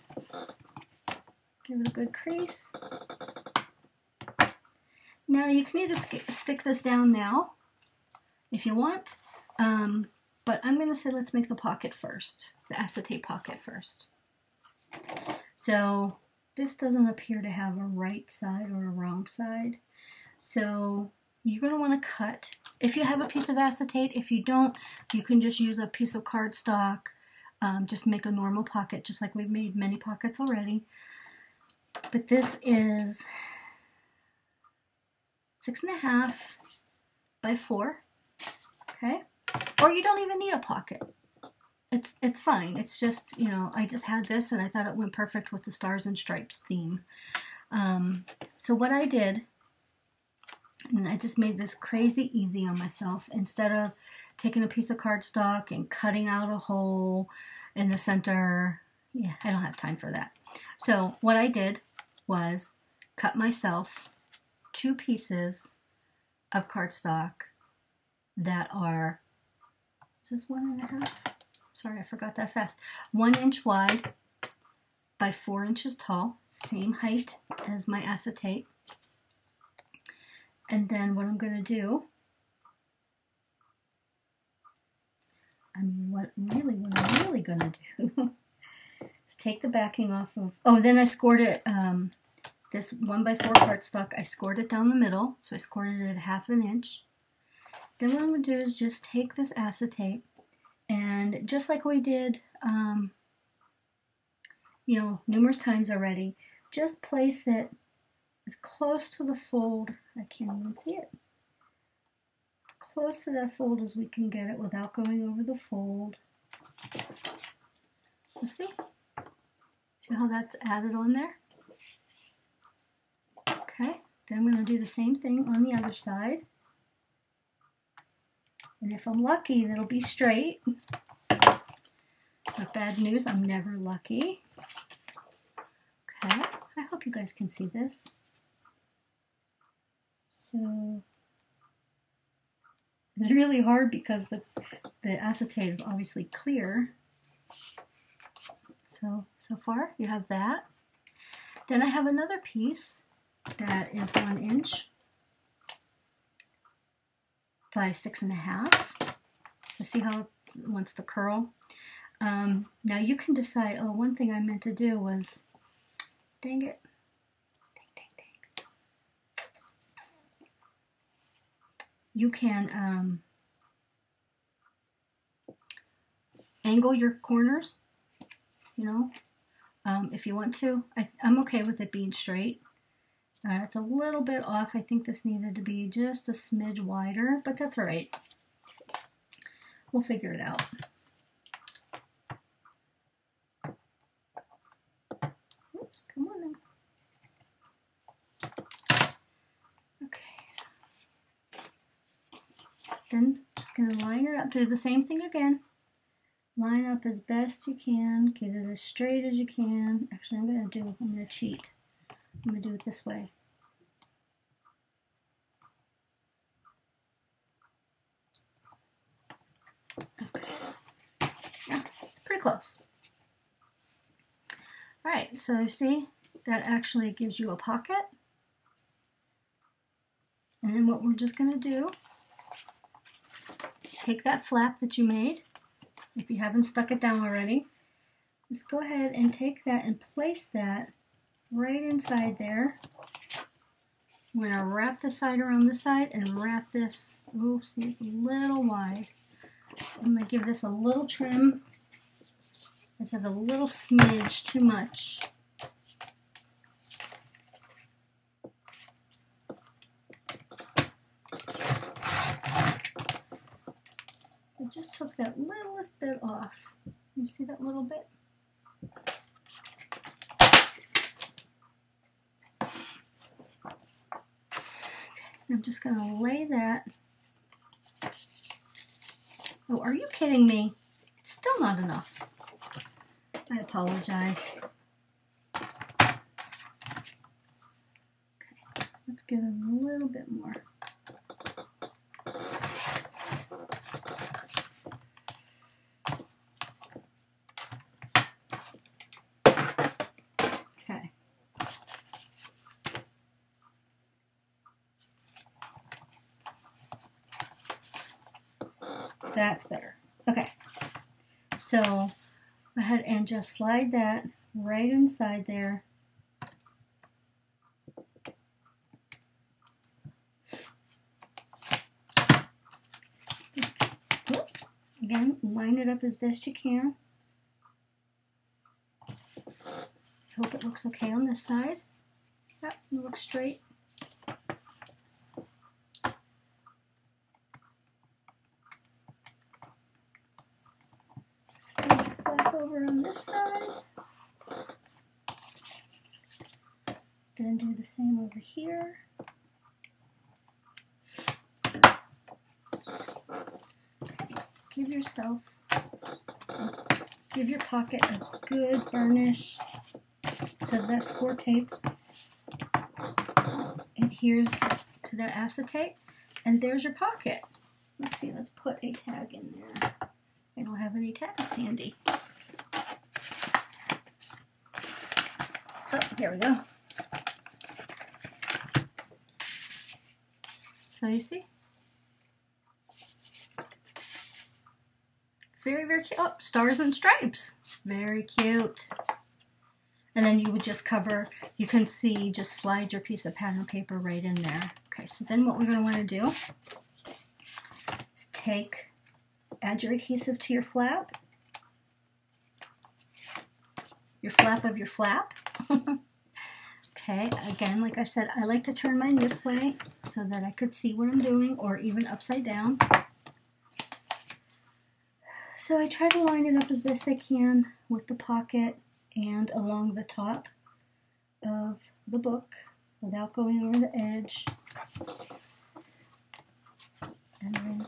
Give it a good crease. Now you can either stick this down now if you want, but I'm going to say let's make the pocket first, the acetate pocket first. So this doesn't appear to have a right side or a wrong side. So you're going to want to cut, if you have a piece of acetate. If you don't, you can just use a piece of cardstock. Just make a normal pocket, just like we've made many pockets already. But this is 6.5 by 4, okay? Or you don't even need a pocket. It's fine. It's just, you know, I just had this and I thought it went perfect with the Stars and Stripes theme. So what I did, and I just made this crazy easy on myself. Instead of taking a piece of cardstock and cutting out a hole in the center, yeah, I don't have time for that. So what I did was cut myself 2 pieces of cardstock that are, is this 1.5? Sorry, I forgot that fast. 1 inch wide by 4 inches tall, same height as my acetate. And then what I'm going to do, what I'm really going to do is take the backing off of, oh, then I scored it, this 1x4 cardstock, I scored it down the middle, so I scored it at 1/2 inch. Then what I'm going to do is just take this acetate, and just like we did, you know, numerous times already, just place it as close to the fold, I can't even see it, close to that fold as we can get it without going over the fold. So see how that's added on there? Okay, then I'm going to do the same thing on the other side. And if I'm lucky, that'll be straight. But bad news, I'm never lucky. Okay, I hope you guys can see this. So it's really hard because the acetate is obviously clear. So far you have that. Then I have another piece that is 1 inch by 6.5. So see how it wants to curl? Now you can decide, oh, one thing I meant to do was, dang it. Dang. You can angle your corners, you know, if you want to. I'm okay with it being straight. It's a little bit off. I think this needed to be just a smidge wider, but that's all right. We'll figure it out. Oops, come on now. Okay. Then just going to line it up. Do the same thing again. Line up as best you can. Get it as straight as you can. Actually, I'm going to cheat. I'm going to do it this way. Okay. Yeah, it's pretty close. All right, so see, that actually gives you a pocket. And then what we're just going to do, take that flap that you made, if you haven't stuck it down already, just go ahead and take that and place that right inside there. We're going to wrap the side around the side and wrap this, oh, see, it's a little wide. I'm going to give this a little trim. I just have a little smidge too much. I just took that littlest bit off. You see that little bit? I'm just going to lay that. Oh, are you kidding me? It's still not enough. I apologize. Okay, let's give it a little bit more. Okay. That's better. Okay, so go ahead and just slide that right inside there. Again, line it up as best you can. Hope it looks okay on this side. Yep, it looks straight. Over on this side, then do the same over here. Give yourself Give your pocket a good burnish so that score tape adheres to that acetate. And there's your pocket. Let's see, let's put a tag in there. I don't have any tags handy. Oh, here we go. So you see? Very, very cute. Oh, stars and stripes. Very cute. And then you would just cover, you can see, just slide your piece of pattern paper right in there. Okay, so then what we're going to want to do is add your adhesive to your flap of your flap. Okay, again, like I said, I like to turn mine this way so that I could see what I'm doing, or even upside down. So I try to line it up as best I can with the pocket and along the top of the book without going over the edge. And then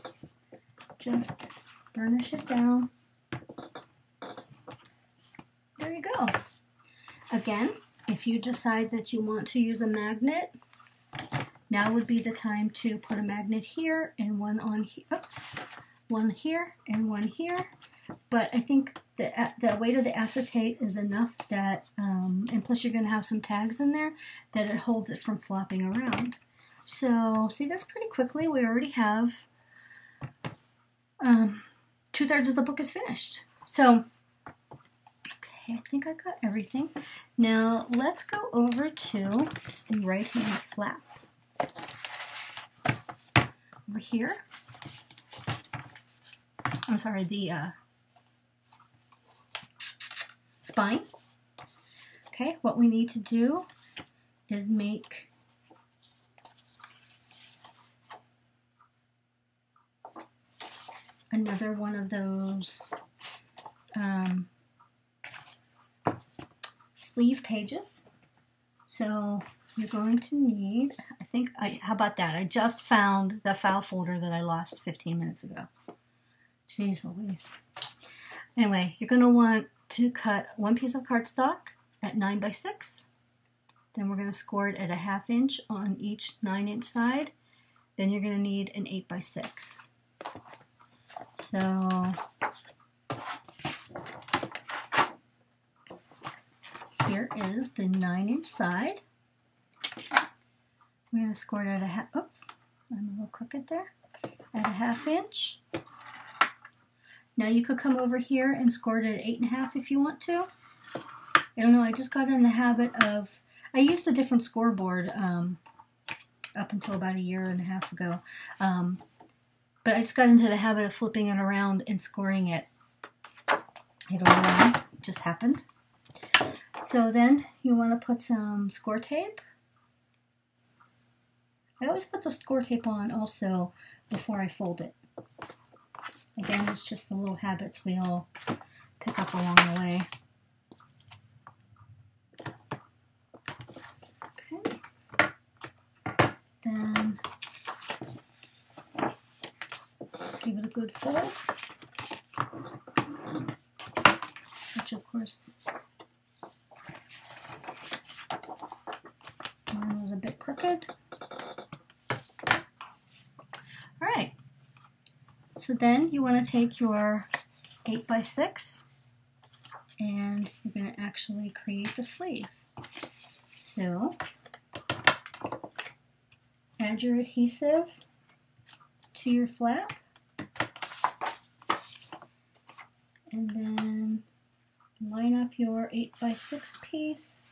just burnish it down. There you go. Again, if you decide that you want to use a magnet, now would be the time to put a magnet here and one on here. Oops. One here and one here. But I think the weight of the acetate is enough that, and plus you're going to have some tags in there, that it holds it from flopping around. So, see, that's pretty quickly. We already have 2/3 of the book is finished. So, okay, I think I got everything. Now, let's go over to the right-hand flap. Over here. I'm sorry, the spine. Okay, what we need to do is make another one of those sleeve pages. So you're going to need, how about that? I just found the file folder that I lost 15 minutes ago. Jeez Louise. Anyway, you're going to want to cut one piece of cardstock at 9 by 6. Then we're going to score it at 1/2 inch on each 9-inch side. Then you're going to need an 8 by 6. So here is the 9-inch side. We're going to score it at oops, I'm a little crooked there, at 1/2 inch. Now you could come over here and score it at 8.5 if you want to. I don't know, I just got in the habit of, I used a different scoreboard up until about 1.5 years ago. But I just got into the habit of flipping it around and scoring it. I don't know why, it just happened. So then you want to put some score tape. I always put the score tape on also before I fold it. Again, it's just the little habits we all pick up along the way. Okay. Then give it a good fold, which of course mine was a bit crooked. All right. So then you want to take your 8 by 6 and you're going to actually create the sleeve. So add your adhesive to your flap and then line up your 8 by 6 piece.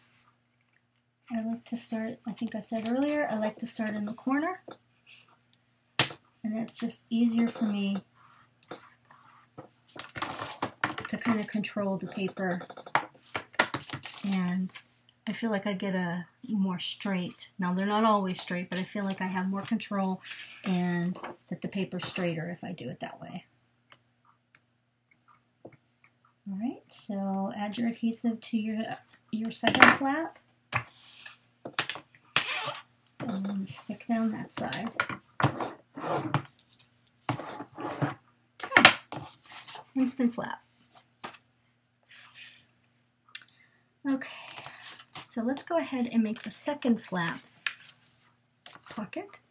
I like to start, I think I said earlier, I like to start in the corner. And it's just easier for me to kind of control the paper. And I feel like I get a more straight. Now, they're not always straight, but I feel like I have more control and that the paper's straighter if I do it that way. All right, so add your adhesive to your second flap. And stick down that side. Okay. Instant flap. Okay, so let's go ahead and make the second flap pocket.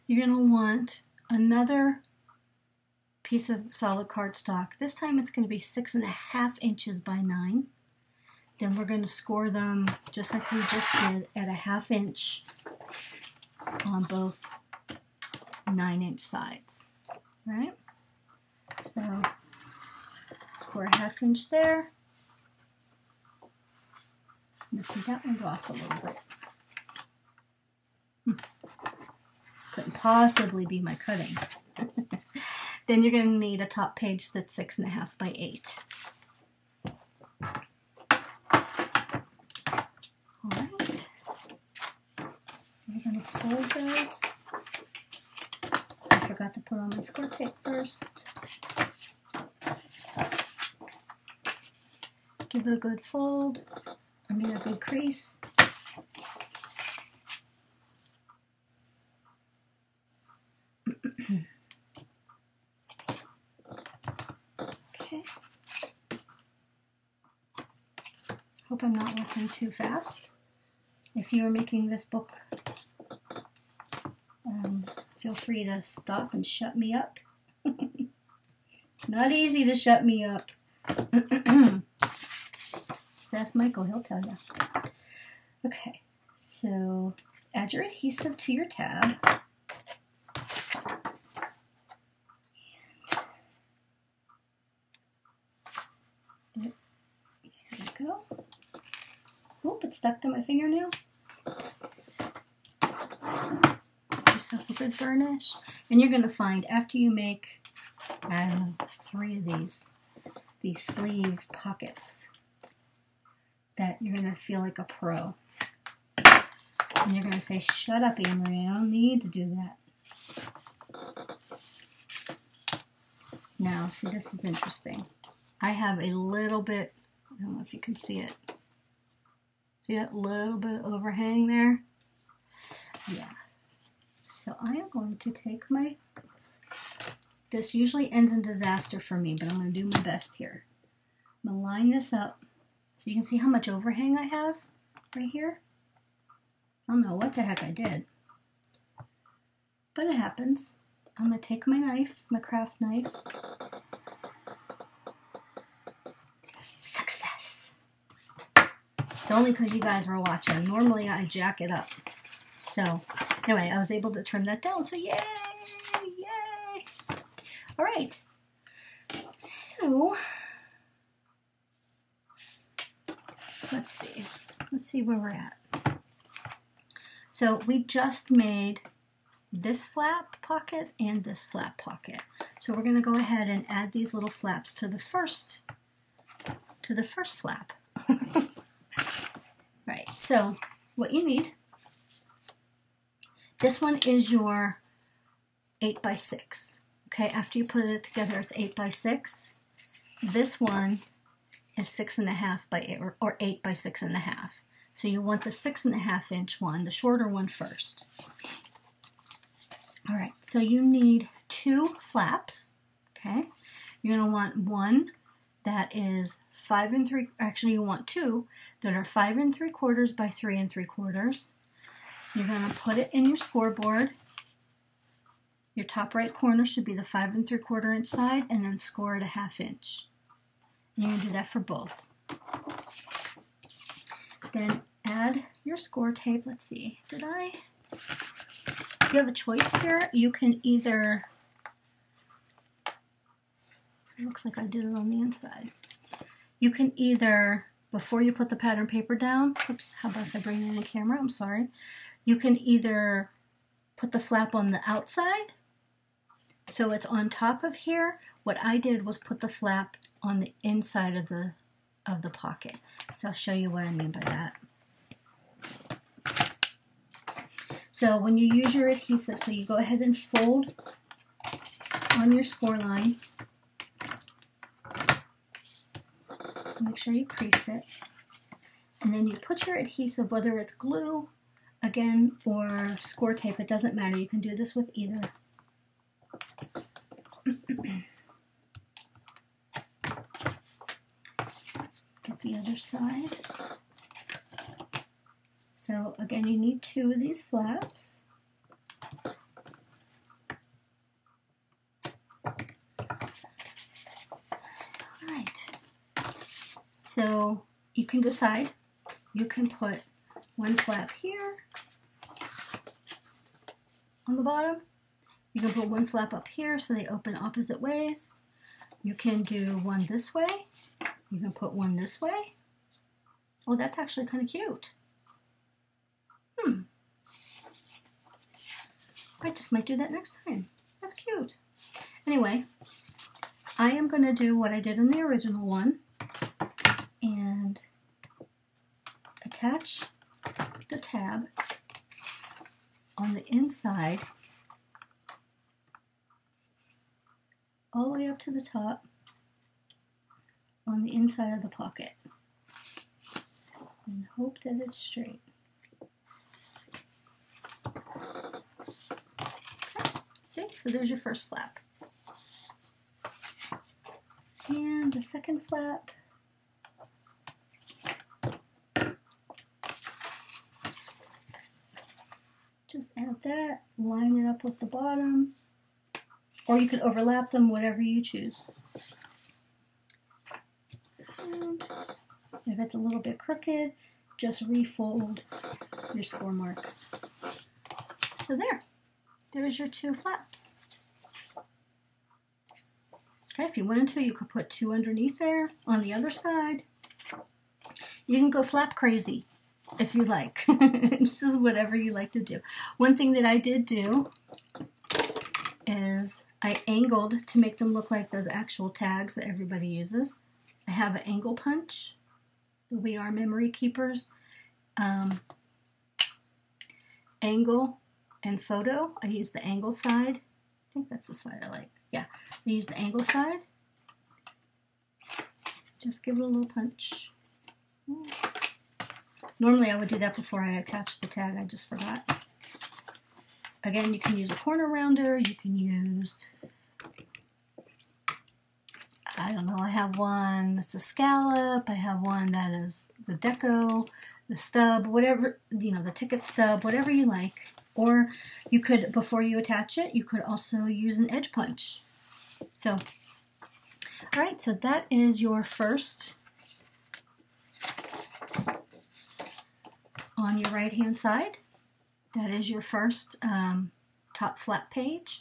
You're going to want another piece of solid cardstock. This time it's going to be 6.5 inches by 9. Then we're going to score them just like we just did at a 1/2 inch on both 9-inch sides. All right? So score a 1/2 inch there. You see that one's off a little bit. Couldn't possibly be my cutting. Then you're going to need a top page that's 6.5 by 8. All right. We're going to fold those. I forgot to put on my score tape first. Give it a good fold. I mean a good crease. Okay. Hope I'm not working too fast. If you are making this book, feel free to stop and shut me up. It's not easy to shut me up. Just ask Michael, he'll tell you. Okay, so add your adhesive to your tab. Here we go. Oop, it stuck to my fingernail. Give yourself a good burnish. And you're going to find after you make, I don't know, 3 of these sleeve pockets, that you're going to feel like a pro. And you're going to say, shut up, Anne-Marie, I don't need to do that. Now, see, this is interesting. I have a little bit, I don't know if you can see it. See that little bit of overhang there? Yeah. So I am going to take my, this usually ends in disaster for me, but I'm going to do my best here. I'm going to line this up so you can see how much overhang I have right here. I don't know what the heck I did, but it happens. I'm going to take my knife, my craft knife. Success! It's only because you guys were watching. Normally I jack it up. So anyway, I was able to trim that down, so yay! Yay! All right. So let's see where we're at. So we just made this flap pocket and this flap pocket. So we're going to go ahead and add these little flaps to the first flap. Right, so what you need, this one is your 8 by 6. Okay, after you put it together, it's 8 by 6. This one is 6.5 by 8, or 8 by 6.5. So you want the 6.5 inch one, the shorter one first. All right, so you need 2 flaps. Okay, you're going to want one that is 5 3/4. Actually, you want 2 that are 5 3/4 by 3 3/4. You're going to put it in your scoreboard. Your top right corner should be the 5 3/4 inch side, and then score it a 1/2 inch. And you're going to do that for both. Then add your score tape. Let's see, you have a choice here. You can either, it looks like I did it on the inside. You can either, before you put the pattern paper down, oops, how about if I bring in the camera? I'm sorry. You can either put the flap on the outside, so it's on top of here. What I did was put the flap on the inside of the pocket. So I'll show you what I mean by that. So when you use your adhesive, so you go ahead and fold on your score line. Make sure you crease it. And then you put your adhesive, whether it's glue, again, or score tape, it doesn't matter. You can do this with either. Get the other side. So again, you need 2 of these flaps. Alright, so you can decide. You can put 1 flap here on the bottom. You can put 1 flap up here so they open opposite ways. You can do 1 this way. You can put 1 this way. Oh, that's actually kind of cute. I just might do that next time. That's cute. Anyway, I am going to do what I did in the original one and attach the tab on the inside all the way up to the top on the inside of the pocket and hope that it's straight. See? So there's your first flap. And the second flap. Just add that, line it up with the bottom, or you could overlap them, whatever you choose. And if it's a little bit crooked, just refold your score mark. So there's your 2 flaps. Okay, if you wanted to, you could put 2 underneath there on the other side. You can go flap crazy if you like. It's just whatever you like to do. One thing that I did do is I angled to make them look like those actual tags that everybody uses. I have an angle punch. We are memory keepers. Angle and photo. I use the angle side. I think that's the side I like. Yeah, I use the angle side. Just give it a little punch. Normally I would do that before I attached the tag. I just forgot. Again, you can use a corner rounder. You can use, I don't know, I have one that's a scallop. I have one that is the deco, the stub, whatever, you know, the ticket stub, whatever you like. Or you could, before you attach it, you could also use an edge punch. So, all right, so that is your first on your right-hand side. That is your first top flap page.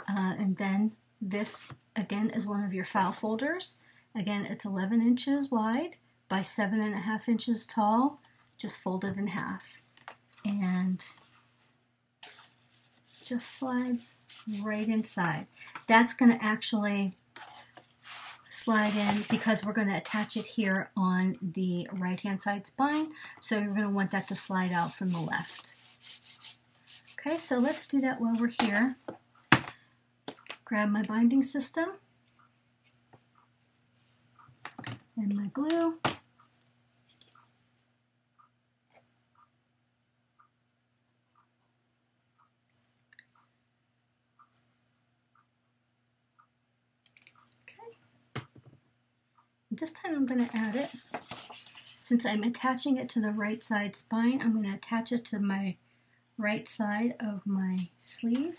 And then this, again, is one of your file folders. Again, it's 11 inches wide by 7.5 inches tall, just folded in half. And just slides right inside. That's going to actually slide in because we're going to attach it here on the right-hand side spine. So you're going to want that to slide out from the left. Okay, so let's do that while we're here. Grab my binding system and my glue. This time I'm going to add it. Since I'm attaching it to the right side spine, I'm going to attach it to my right side of my sleeve.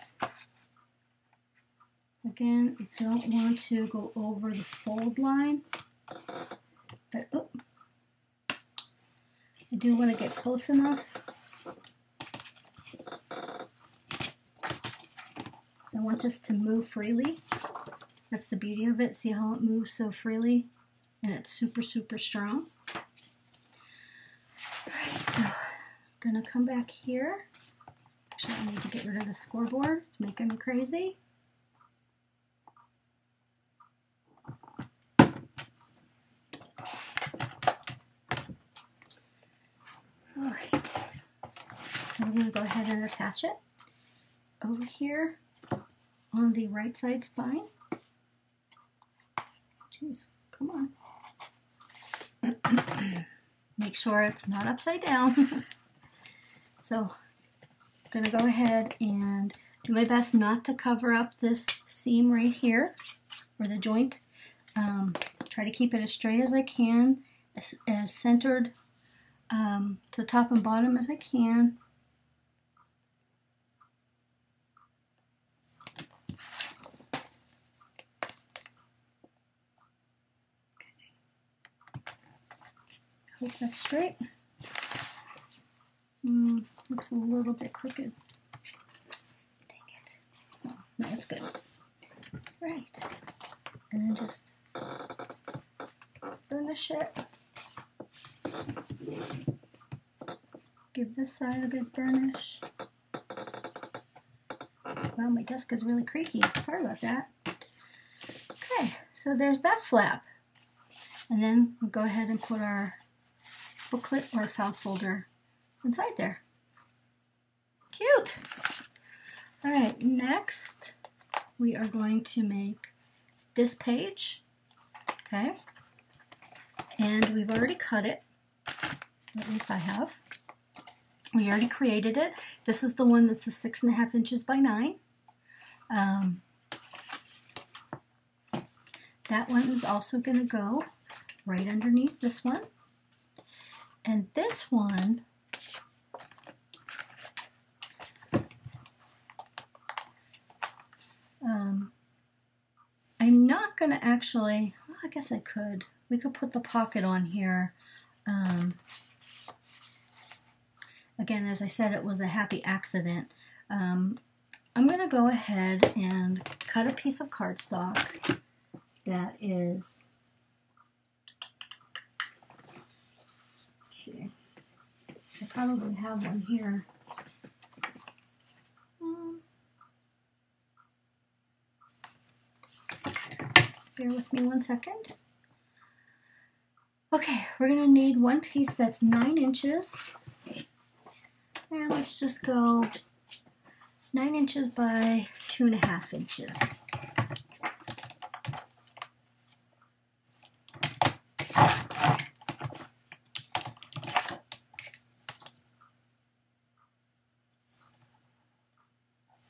Again, I don't want to go over the fold line, but I do want to get close enough. So I want this to move freely. That's the beauty of it. See how it moves so freely? And it's super, super strong. Alright, so I'm going to come back here. Actually, I need to get rid of the scoreboard. It's making me crazy. Alright, so I'm going to go ahead and attach it over here on the right side spine. Jeez, come on. Make sure it's not upside down. So I'm going to go ahead and do my best not to cover up this seam right here, or the joint. Try to keep it as straight as I can, as centered to top and bottom as I can. Hope that's straight. Looks a little bit crooked. Dang it. Oh, no, that's good. Right. And then just burnish it. Give this side a good burnish. Wow, my desk is really creaky. Sorry about that. Okay, so there's that flap. And then we'll go ahead and put our booklet or file folder inside there. Cute! Alright, next we are going to make this page. Okay, and we've already cut it. At least I have. We already created it. This is the one that's a 6.5 inches by 9. That one is also going to go right underneath this one. And this one, I'm not going to actually, well, I guess I could. We could put the pocket on here. Again, as I said, it was a happy accident. I'm going to go ahead and cut a piece of cardstock that is, let's see, I probably have one here. Bear with me 1 second. Okay, we're going to need one piece that's 9 inches. And let's just go 9 inches by 2.5 inches.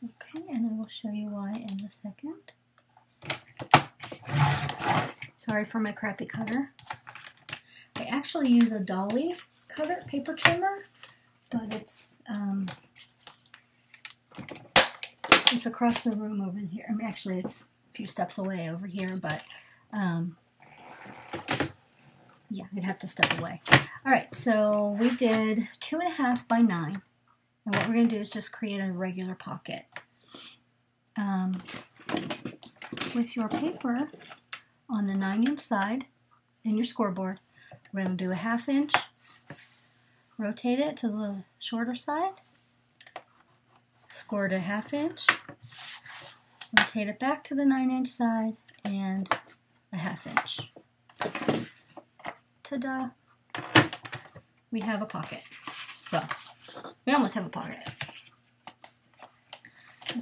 Okay, and I will show you why in a second. Sorry for my crappy cutter. I actually use a dolly cutter, paper trimmer, but it's across the room over here. I mean, actually, it's a few steps away over here, but yeah, I'd have to step away. All right, so we did 2.5 by 9, and what we're going to do is just create a regular pocket. With your paper on the 9-inch side in your scoreboard, we're going to do a 1/2 inch, rotate it to the shorter side, score it a 1/2 inch, rotate it back to the 9-inch side, and a 1/2 inch. Ta-da! We have a pocket. Well, we almost have a pocket.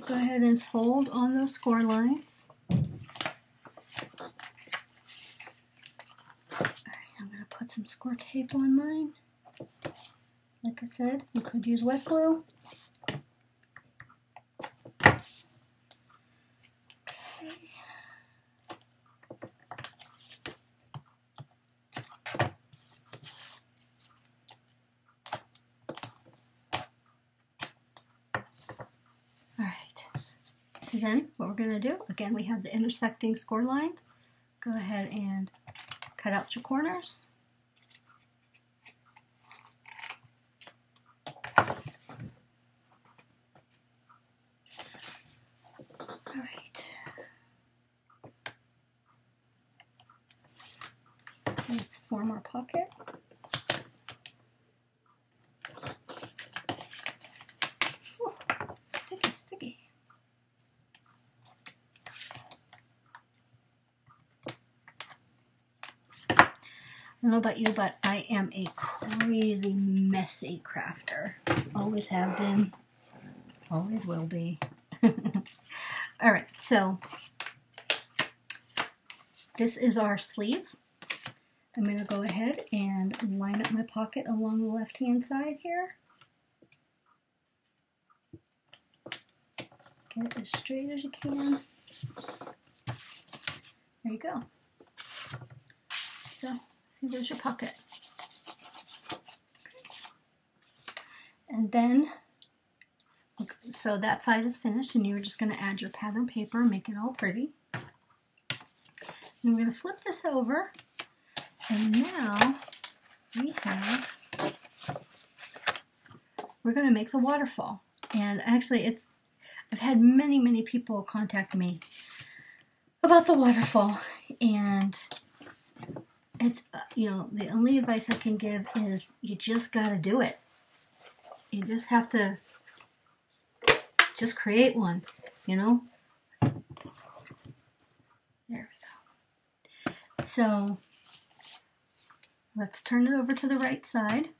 Go ahead and fold on those score lines. I'm going to put some score tape on mine. Like I said, you could use wet glue. Okay. All right. So then what we're going to do, again, we have the intersecting score lines. Go ahead and cut out your corners. All right. Let's form our pocket. Ooh, sticky, sticky. I don't know about you, but I am a crazy, messy crafter. Always have been, always will be. All right, so this is our sleeve. I'm going to go ahead and line up my pocket along the left-hand side here. Get it as straight as you can. There you go. So, see See, there's your pocket. And then, so that side is finished, and you're just going to add your pattern paper, make it all pretty. And we're going to flip this over, and now we're going to make the waterfall. And actually, I've had many people contact me about the waterfall, and it's, you know, the only advice I can give is you just got to do it. You just have to just create one, you know. There we go. So let's turn it over to the right side,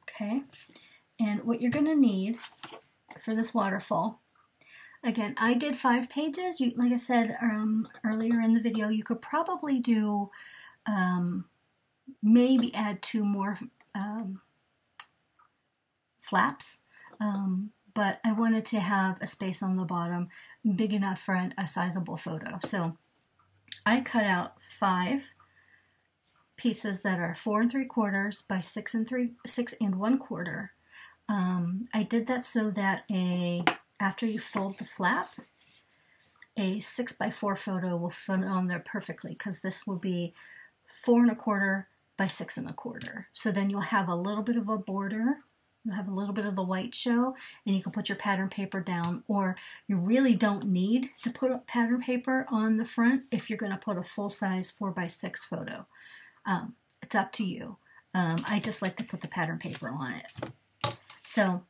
okay? And what you're going to need for this waterfall, again, I did 5 pages. Like I said earlier in the video, you could probably do, maybe add 2 more flaps, but I wanted to have a space on the bottom big enough for a sizable photo. So I cut out 5 pieces that are 4 3/4 by 6 1/4. I did that so that after you fold the flap, a 6 by 4 photo will fit on there perfectly, because this will be 4 1/4 by 6 1/4. So then you'll have a little bit of a border. You'll have a little bit of the white show, and you can put your pattern paper down, or you really don't need to put pattern paper on the front if you're going to put a full-size 4 by 6 photo. It's up to you. I just like to put the pattern paper on it. So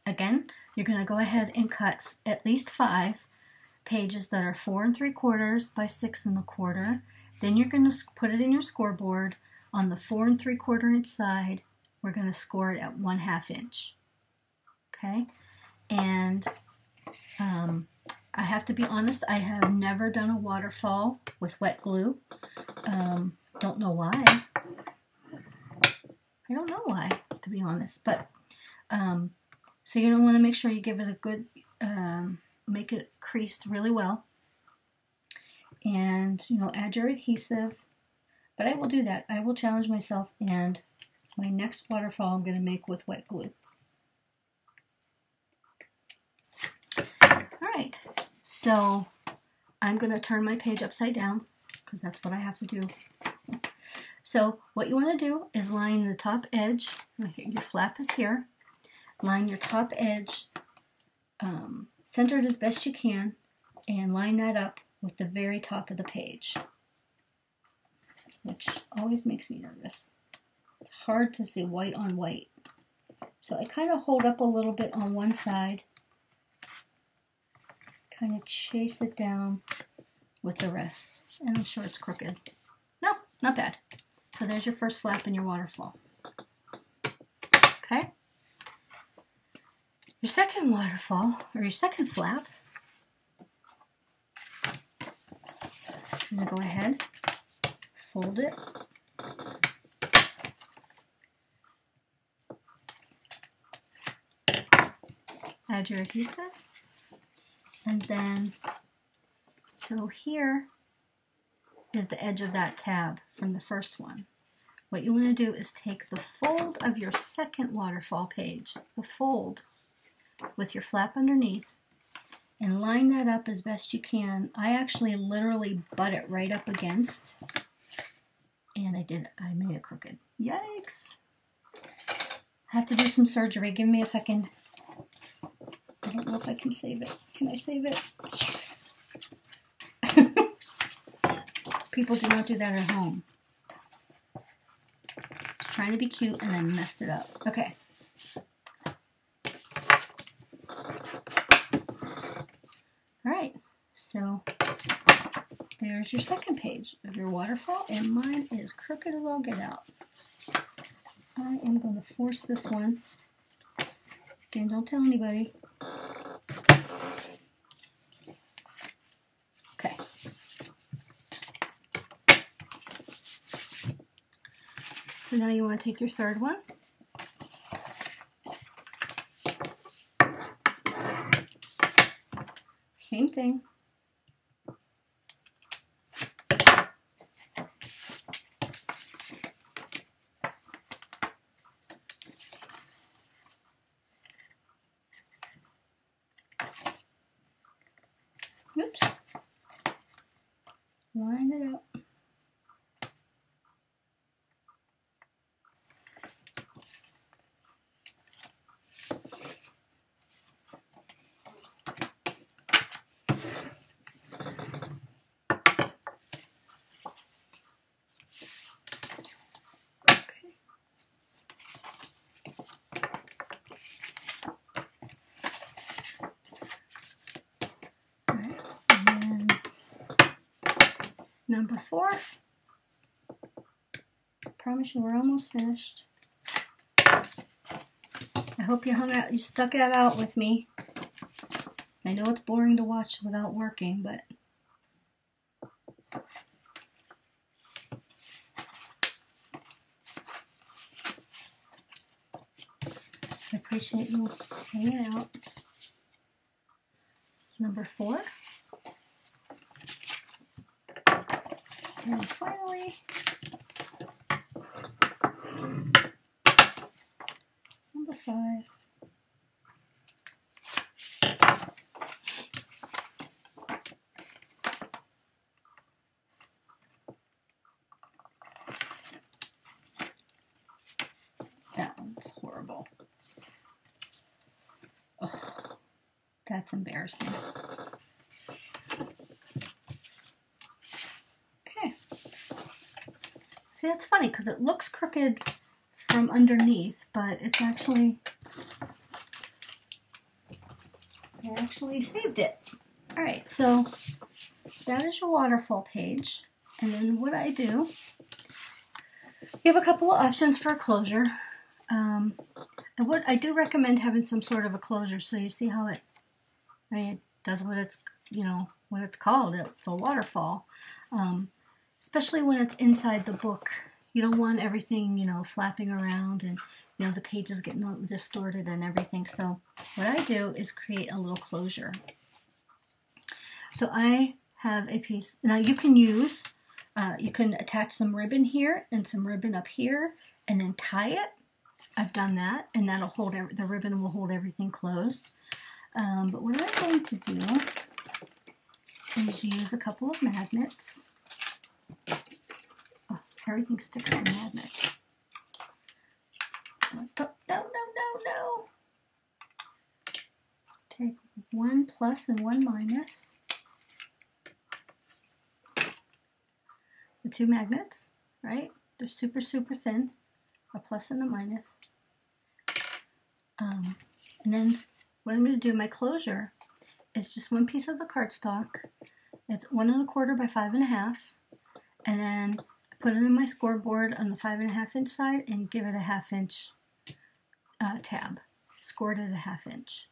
again, you're going to go ahead and cut at least 5 pages that are 4 3/4 by 6 1/4. Then you're going to put it in your scoreboard on the 4 3/4 inch side. We're going to score it at 1/2 inch. Okay, and I have to be honest, I have never done a waterfall with wet glue. Don't know why. I don't know why, to be honest, but so you're going to want to make sure you give it a good, make it creased really well, and you know, add your adhesive. But I will do that. I will challenge myself, and my next waterfall I'm going to make with wet glue. Alright, so I'm going to turn my page upside down, because that's what I have to do. So what you want to do is line the top edge, your flap is here, line your top edge centered as best you can, and line that up with the very top of the page, which always makes me nervous. It's hard to see white on white. So I kind of hold up a little bit on one side, kind of chase it down with the rest. And I'm sure it's crooked. No, not bad. So there's your first flap in your waterfall. Okay? Your second waterfall, or your second flap, I'm going to go ahead, fold it, add your adhesive, and then, so here is the edge of that tab from the first one. What you want to do is take the fold of your second waterfall page, the fold with your flap underneath, and line that up as best you can. I actually literally butt it right up against, and I made it crooked. Yikes! I have to do some surgery. Give me a second. I don't know if I can save it. Can I save it? Yes! People do not do that at home. Just trying to be cute and then messed it up. Okay. Alright, so there's your second page of your waterfall, and mine is crooked as all get out. I am going to force this one. Again, don't tell anybody. Okay. So now you want to take your third one. Same thing. Oops. Line it up. Number 4. Promise you we're almost finished. I hope you stuck that out with me. I know it's boring to watch without working, but I appreciate you hanging out. Number 4. And finally, number 5. That one's horrible. Oh, that's embarrassing. See, that's funny because it looks crooked from underneath, but it's actually, I actually saved it. All right, so that is your waterfall page. And then what I do, you have a couple of options for a closure. And what I do recommend having some sort of a closure, so you see how it does what it's, what it's called. It's a waterfall. Especially when it's inside the book. You don't want everything, flapping around and, the pages getting all distorted and everything. So what I do is create a little closure. So I have a piece. Now you can use, you can attach some ribbon here and some ribbon up here and then tie it. I've done that, and that'll hold, the ribbon will hold everything closed. But what I'm going to do is use a couple of magnets. Oh, everything sticks on magnets. Oh, no. Take one plus and one minus. The two magnets, right? They're super, super thin. A plus and a minus. And then what I'm going to do, my closure, is just one piece of the cardstock. It's 1 1/4 by 5 1/2. And then I put it in my scoreboard on the 5 1/2 inch side and give it a 1/2 inch tab. Scored it a 1/2 inch.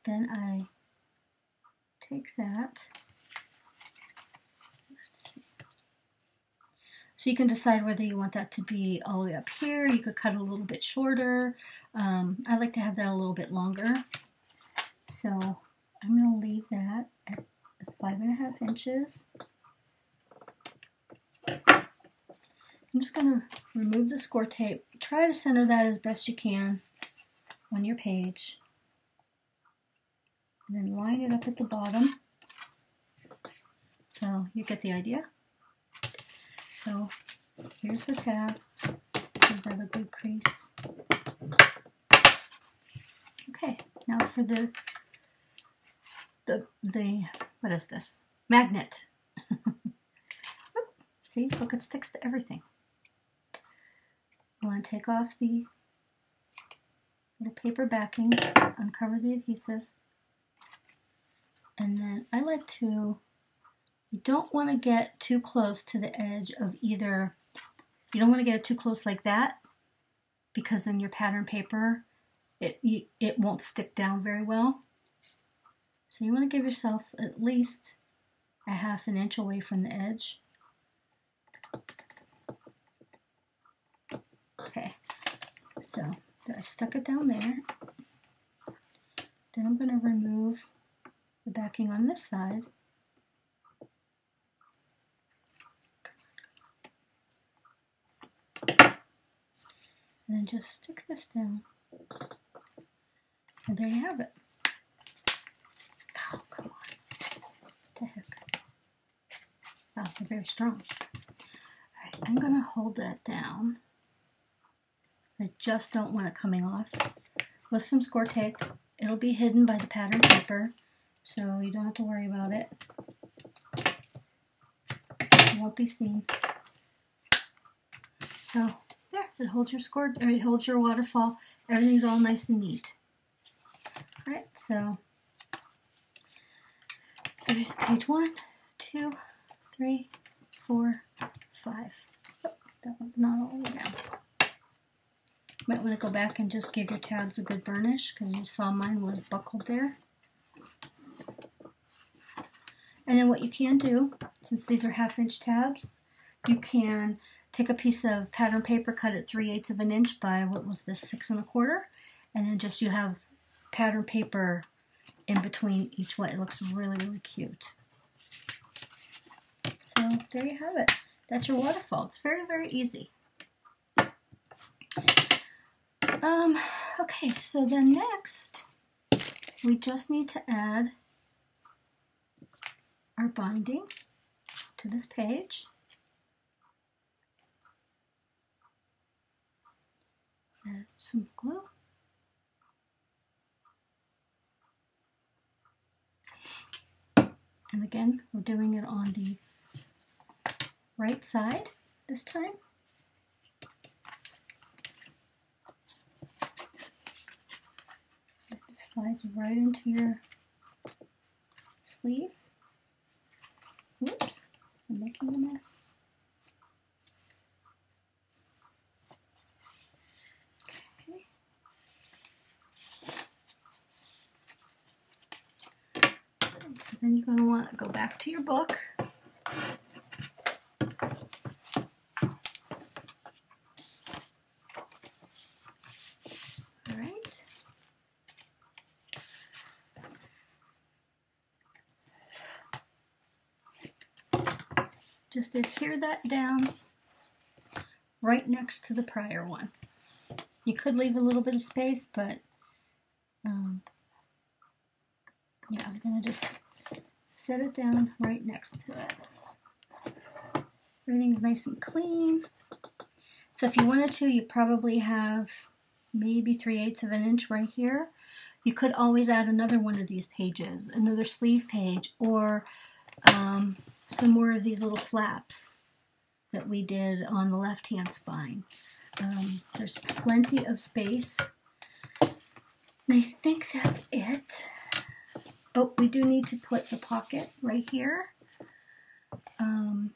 Then I take that. Let's see. So you can decide whether you want that to be all the way up here. You could cut it a little bit shorter. I like to have that a little bit longer. So I'm going to leave that at the 5 1/2 inches. I'm just going to remove the score tape. Try to center that as best you can on your page. And then line it up at the bottom. So you get the idea. So here's the tab. Give that a good crease. Okay, now for the what is this? Magnet. See, look, it sticks to everything. I want to take off the little paper backing, uncover the adhesive, and then I like to, you don't want to get too close to the edge of either, you don't want to get it too close like that, because then your pattern paper, it won't stick down very well. So you want to give yourself at least a 1/2 inch away from the edge. Okay, so I stuck it down there. Then I'm going to remove the backing on this side. And then just stick this down. And there you have it. Oh, come on. Wow, they're very strong. All right, I'm going to hold that down. I just don't want it coming off. With some score tape, it'll be hidden by the pattern paper, so you don't have to worry about it. It won't be seen. So there, it holds your score, or it holds your waterfall. Everything's all nice and neat. All right, so here's page 1, 2, 3, 4, 5. Oh, that one's not all the way down. Might want to go back and just give your tabs a good burnish, because you saw mine was buckled there. And then what you can do, since these are 1/2-inch tabs, you can take a piece of pattern paper, cut it 3/8 of an inch by, what was this, 6 1/4, and then just you have pattern paper in between each one. It looks really, really cute. So there you have it. That's your waterfall. It's very, very easy. Okay, so then next, we just need to add our binding to this page. Add some glue. And again, we're doing it on the right side this time. It just slides right into your sleeve. Whoops, I'm making a mess. Okay. So then you're going to want to go back to your book. All right. Just adhere that down right next to the prior one. You could leave a little bit of space, but yeah, I'm going to just set it down right next to it. Everything's nice and clean. So if you wanted to, you probably have maybe 3/8 of an inch right here. You could always add another one of these pages, another sleeve page, or some more of these little flaps that we did on the left-hand spine. There's plenty of space. And I think that's it. Oh, we do need to put the pocket right here. Darn,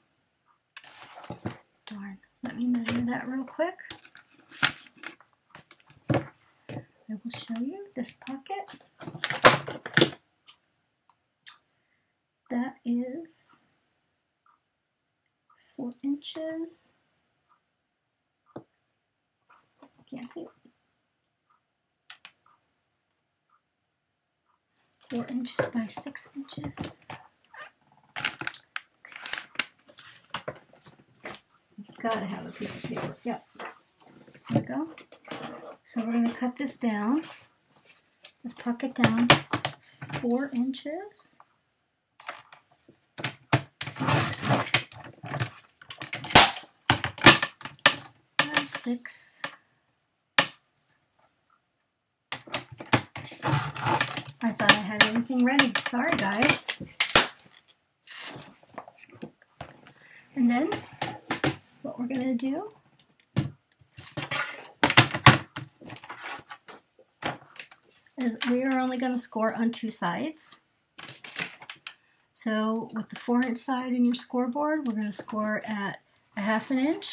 let me measure that real quick. I will show you this pocket. That is 4 inches. Can't see it. 4 inches by 6 inches. You've got to have a piece of paper. Yep. There we go. So we're going to cut this down, this pocket down 4 inches. 6. I thought I had everything ready. Sorry, guys. And then what we're going to do is we are only going to score on 2 sides. So with the 4-inch side in your scoreboard, we're going to score at a 1/2 inch.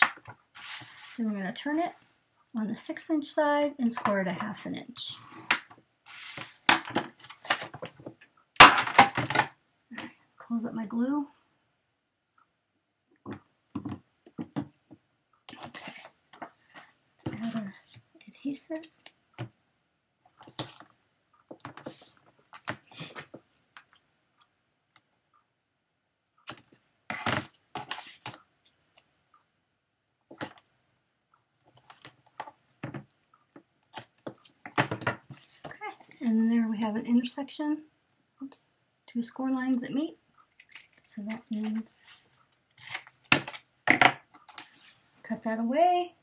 Then we're going to turn it on the 6-inch side and score at a 1/2 inch. Right, close up my glue. Okay, let's add our adhesive. And there we have an intersection. Oops, 2 score lines that meet. So that means cut that away.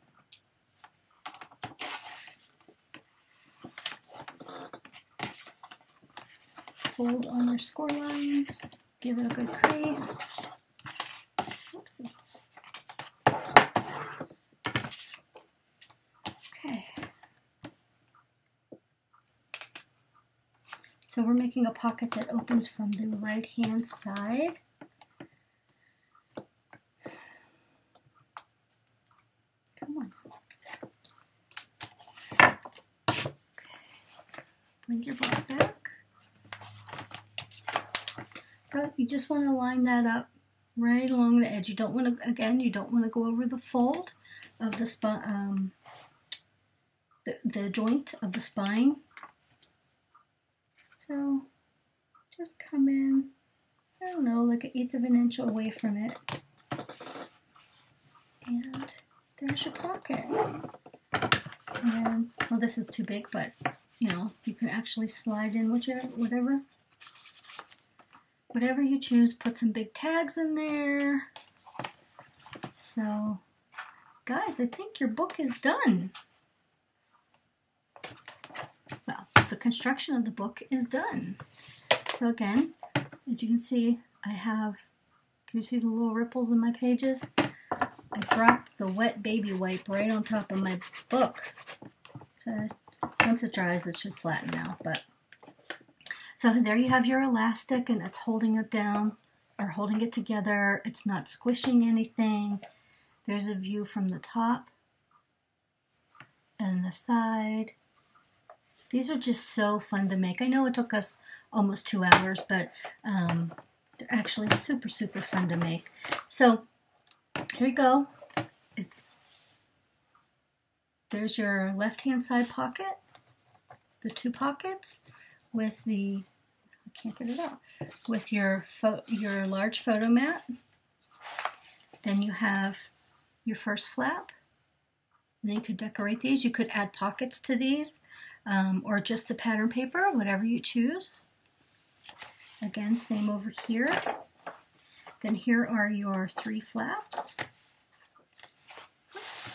Fold on your score lines, give it a good crease. Oopsie. Okay. So we're making a pocket that opens from the right hand side. Come on. Okay. Bring your bar back. So you just want to line that up right along the edge. You don't want to, again, you don't want to go over the fold of the spine, the joint of the spine. So just come in, I don't know, like 1/8 of an inch away from it. And there's your pocket. And, well, this is too big, but, you know, you can actually slide in whatever you choose. Put some big tags in there. So, guys, I think your book is done. Well, the construction of the book is done. So again, as you can see, can you see the little ripples in my pages? I dropped the wet baby wipe right on top of my book. So once it dries, it should flatten now. But so there you have your elastic, and it's holding it down or holding it together. It's not squishing anything. There's a view from the top and the side. These are just so fun to make. I know it took us almost 2 hours, but they're actually super, super fun to make. So here you go. There's your left-hand side pocket, the 2 pockets with the, I can't get it out, with your large photo mat. Then you have your first flap. And then you could decorate these. You could add pockets to these, or just the pattern paper, whatever you choose. Again, same over here. Then here are your 3 flaps. Oops,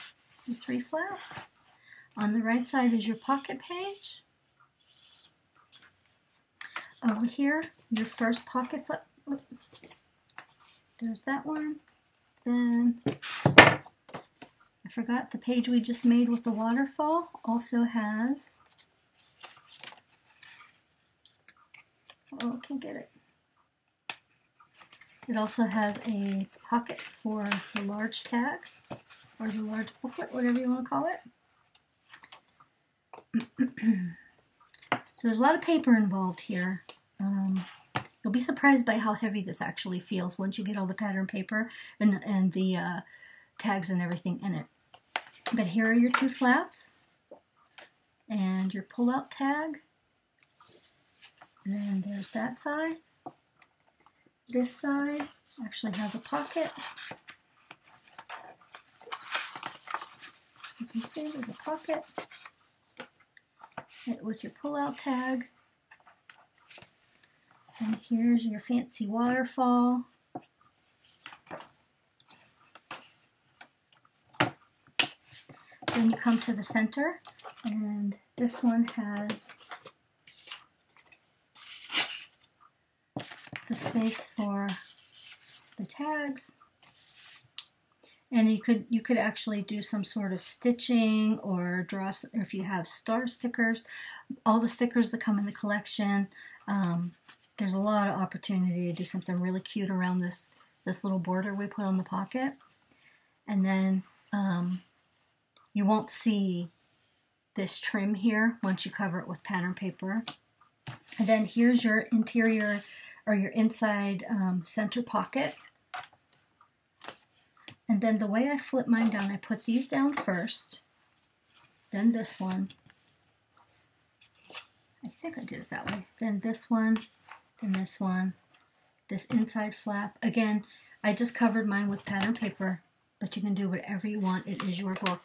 your 3 flaps. On the right side is your pocket page. Over here, your first pocket flap. There's that one. Then I forgot the page we just made with the waterfall also has, oh, I can't get it. It also has a pocket for the large tag, or the large booklet, whatever you want to call it. So there's a lot of paper involved here. You'll be surprised by how heavy this actually feels once you get all the pattern paper and the tags and everything in it. But here are your 2 flaps and your pull-out tag. And then there's that side. This side actually has a pocket. You can see there's a pocket with your pull-out tag. And here's your fancy waterfall. Then you come to the center, and this one has the space for the tags. And you could actually do some sort of stitching or draw, or if you have star stickers, all the stickers that come in the collection. There's a lot of opportunity to do something really cute around this little border we put on the pocket. And then you won't see this trim here once you cover it with pattern paper. And then here's your interior or your inside center pocket. And then the way I flip mine down, I put these down first, then this one. I think I did it that way. Then this one, then this one, this inside flap. Again, I just covered mine with pattern paper, but you can do whatever you want. It is your book.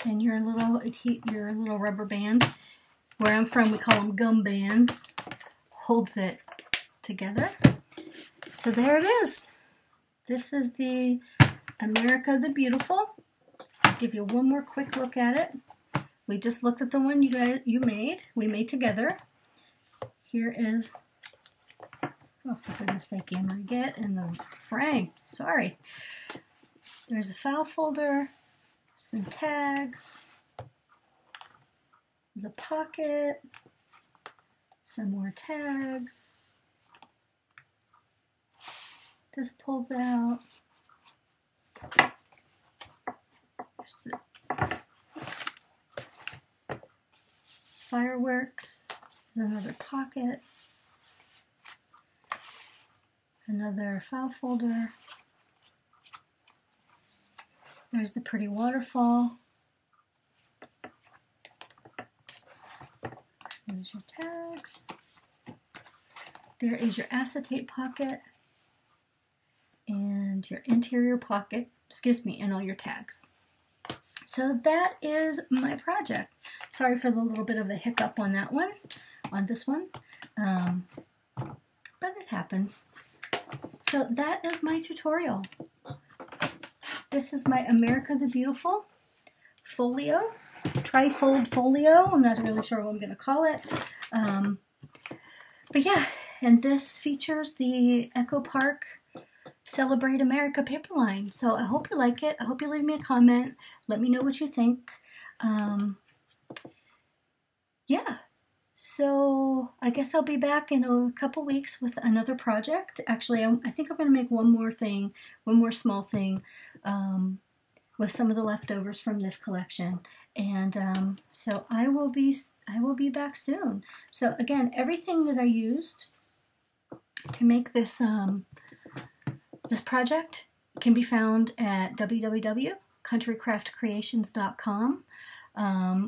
And your little rubber band, where I'm from we call them gum bands, holds it together. So there it is. This is the America the Beautiful. I'll give you one more quick look at it. We just looked at the one we made together. Here is, oh for goodness sake, Anne Marie, get in the frame. Sorry. There's a file folder, some tags, there's a pocket, some more tags. This pulls out. There's the fireworks. There's another pocket. Another file folder. There's the pretty waterfall. There's your tags. There is your acetate pocket and your interior pocket, and all your tags. So that is my project. Sorry for the little bit of a hiccup on that one, on this one, but it happens. So that is my tutorial. This is my America the Beautiful folio, trifold folio. I'm not really sure what I'm going to call it. But yeah, and this features the Echo Park Celebrate America paper line. So I hope you like it. I hope you leave me a comment. Let me know what you think. Yeah, so I guess I'll be back in a couple weeks with another project. Actually, I think I'm going to make one more small thing with some of the leftovers from this collection. And so I will be back soon. So again, everything that I used to make this this project can be found at www.countrycraftcreations.com,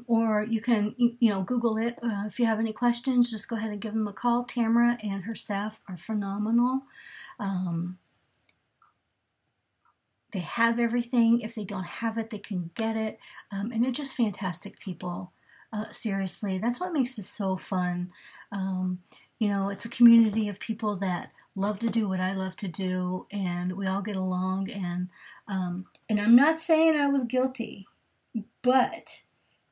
or you can Google it. If you have any questions, just go ahead and give them a call. Tamara and her staff are phenomenal. They have everything. If they don't have it, they can get it. And they're just fantastic people. Seriously, that's what makes this so fun. It's a community of people that love to do what I love to do, and we all get along. And I'm not saying I was guilty, but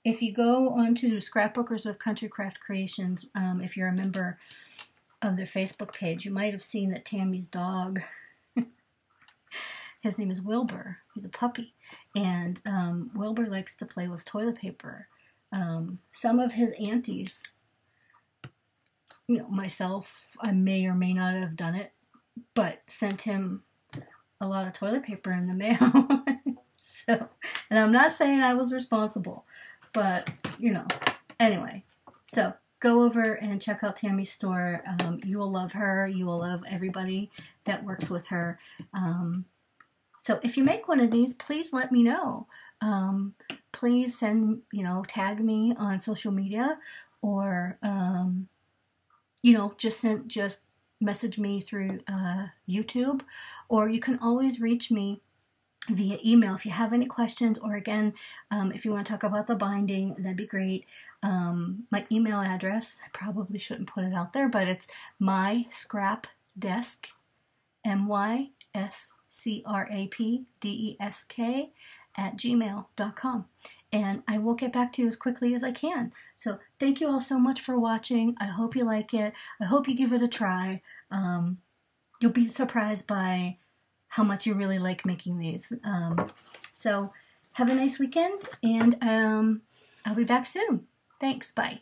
if you go onto Scrapbookers of Country Craft Creations, if you're a member of their Facebook page, you might have seen that Tammy's dog, his name is Wilbur. He's a puppy. And Wilbur likes to play with toilet paper. Some of his aunties, myself, I may or may not have done it, but sent him a lot of toilet paper in the mail. So, and I'm not saying I was responsible, but, anyway. So, go over and check out Tammy's store. You will love her. You will love everybody that works with her. So if you make one of these, please let me know. Please send, tag me on social media, or, just message me through YouTube, or you can always reach me via email if you have any questions, or again, if you want to talk about the binding, that'd be great. My email address, I probably shouldn't put it out there, but it's myscrapdesk, myscrapdesk @gmail.com. And I will get back to you as quickly as I can. So thank you all so much for watching. I hope you like it. I hope you give it a try. You'll be surprised by how much you really like making these. So have a nice weekend, and I'll be back soon. Thanks. Bye.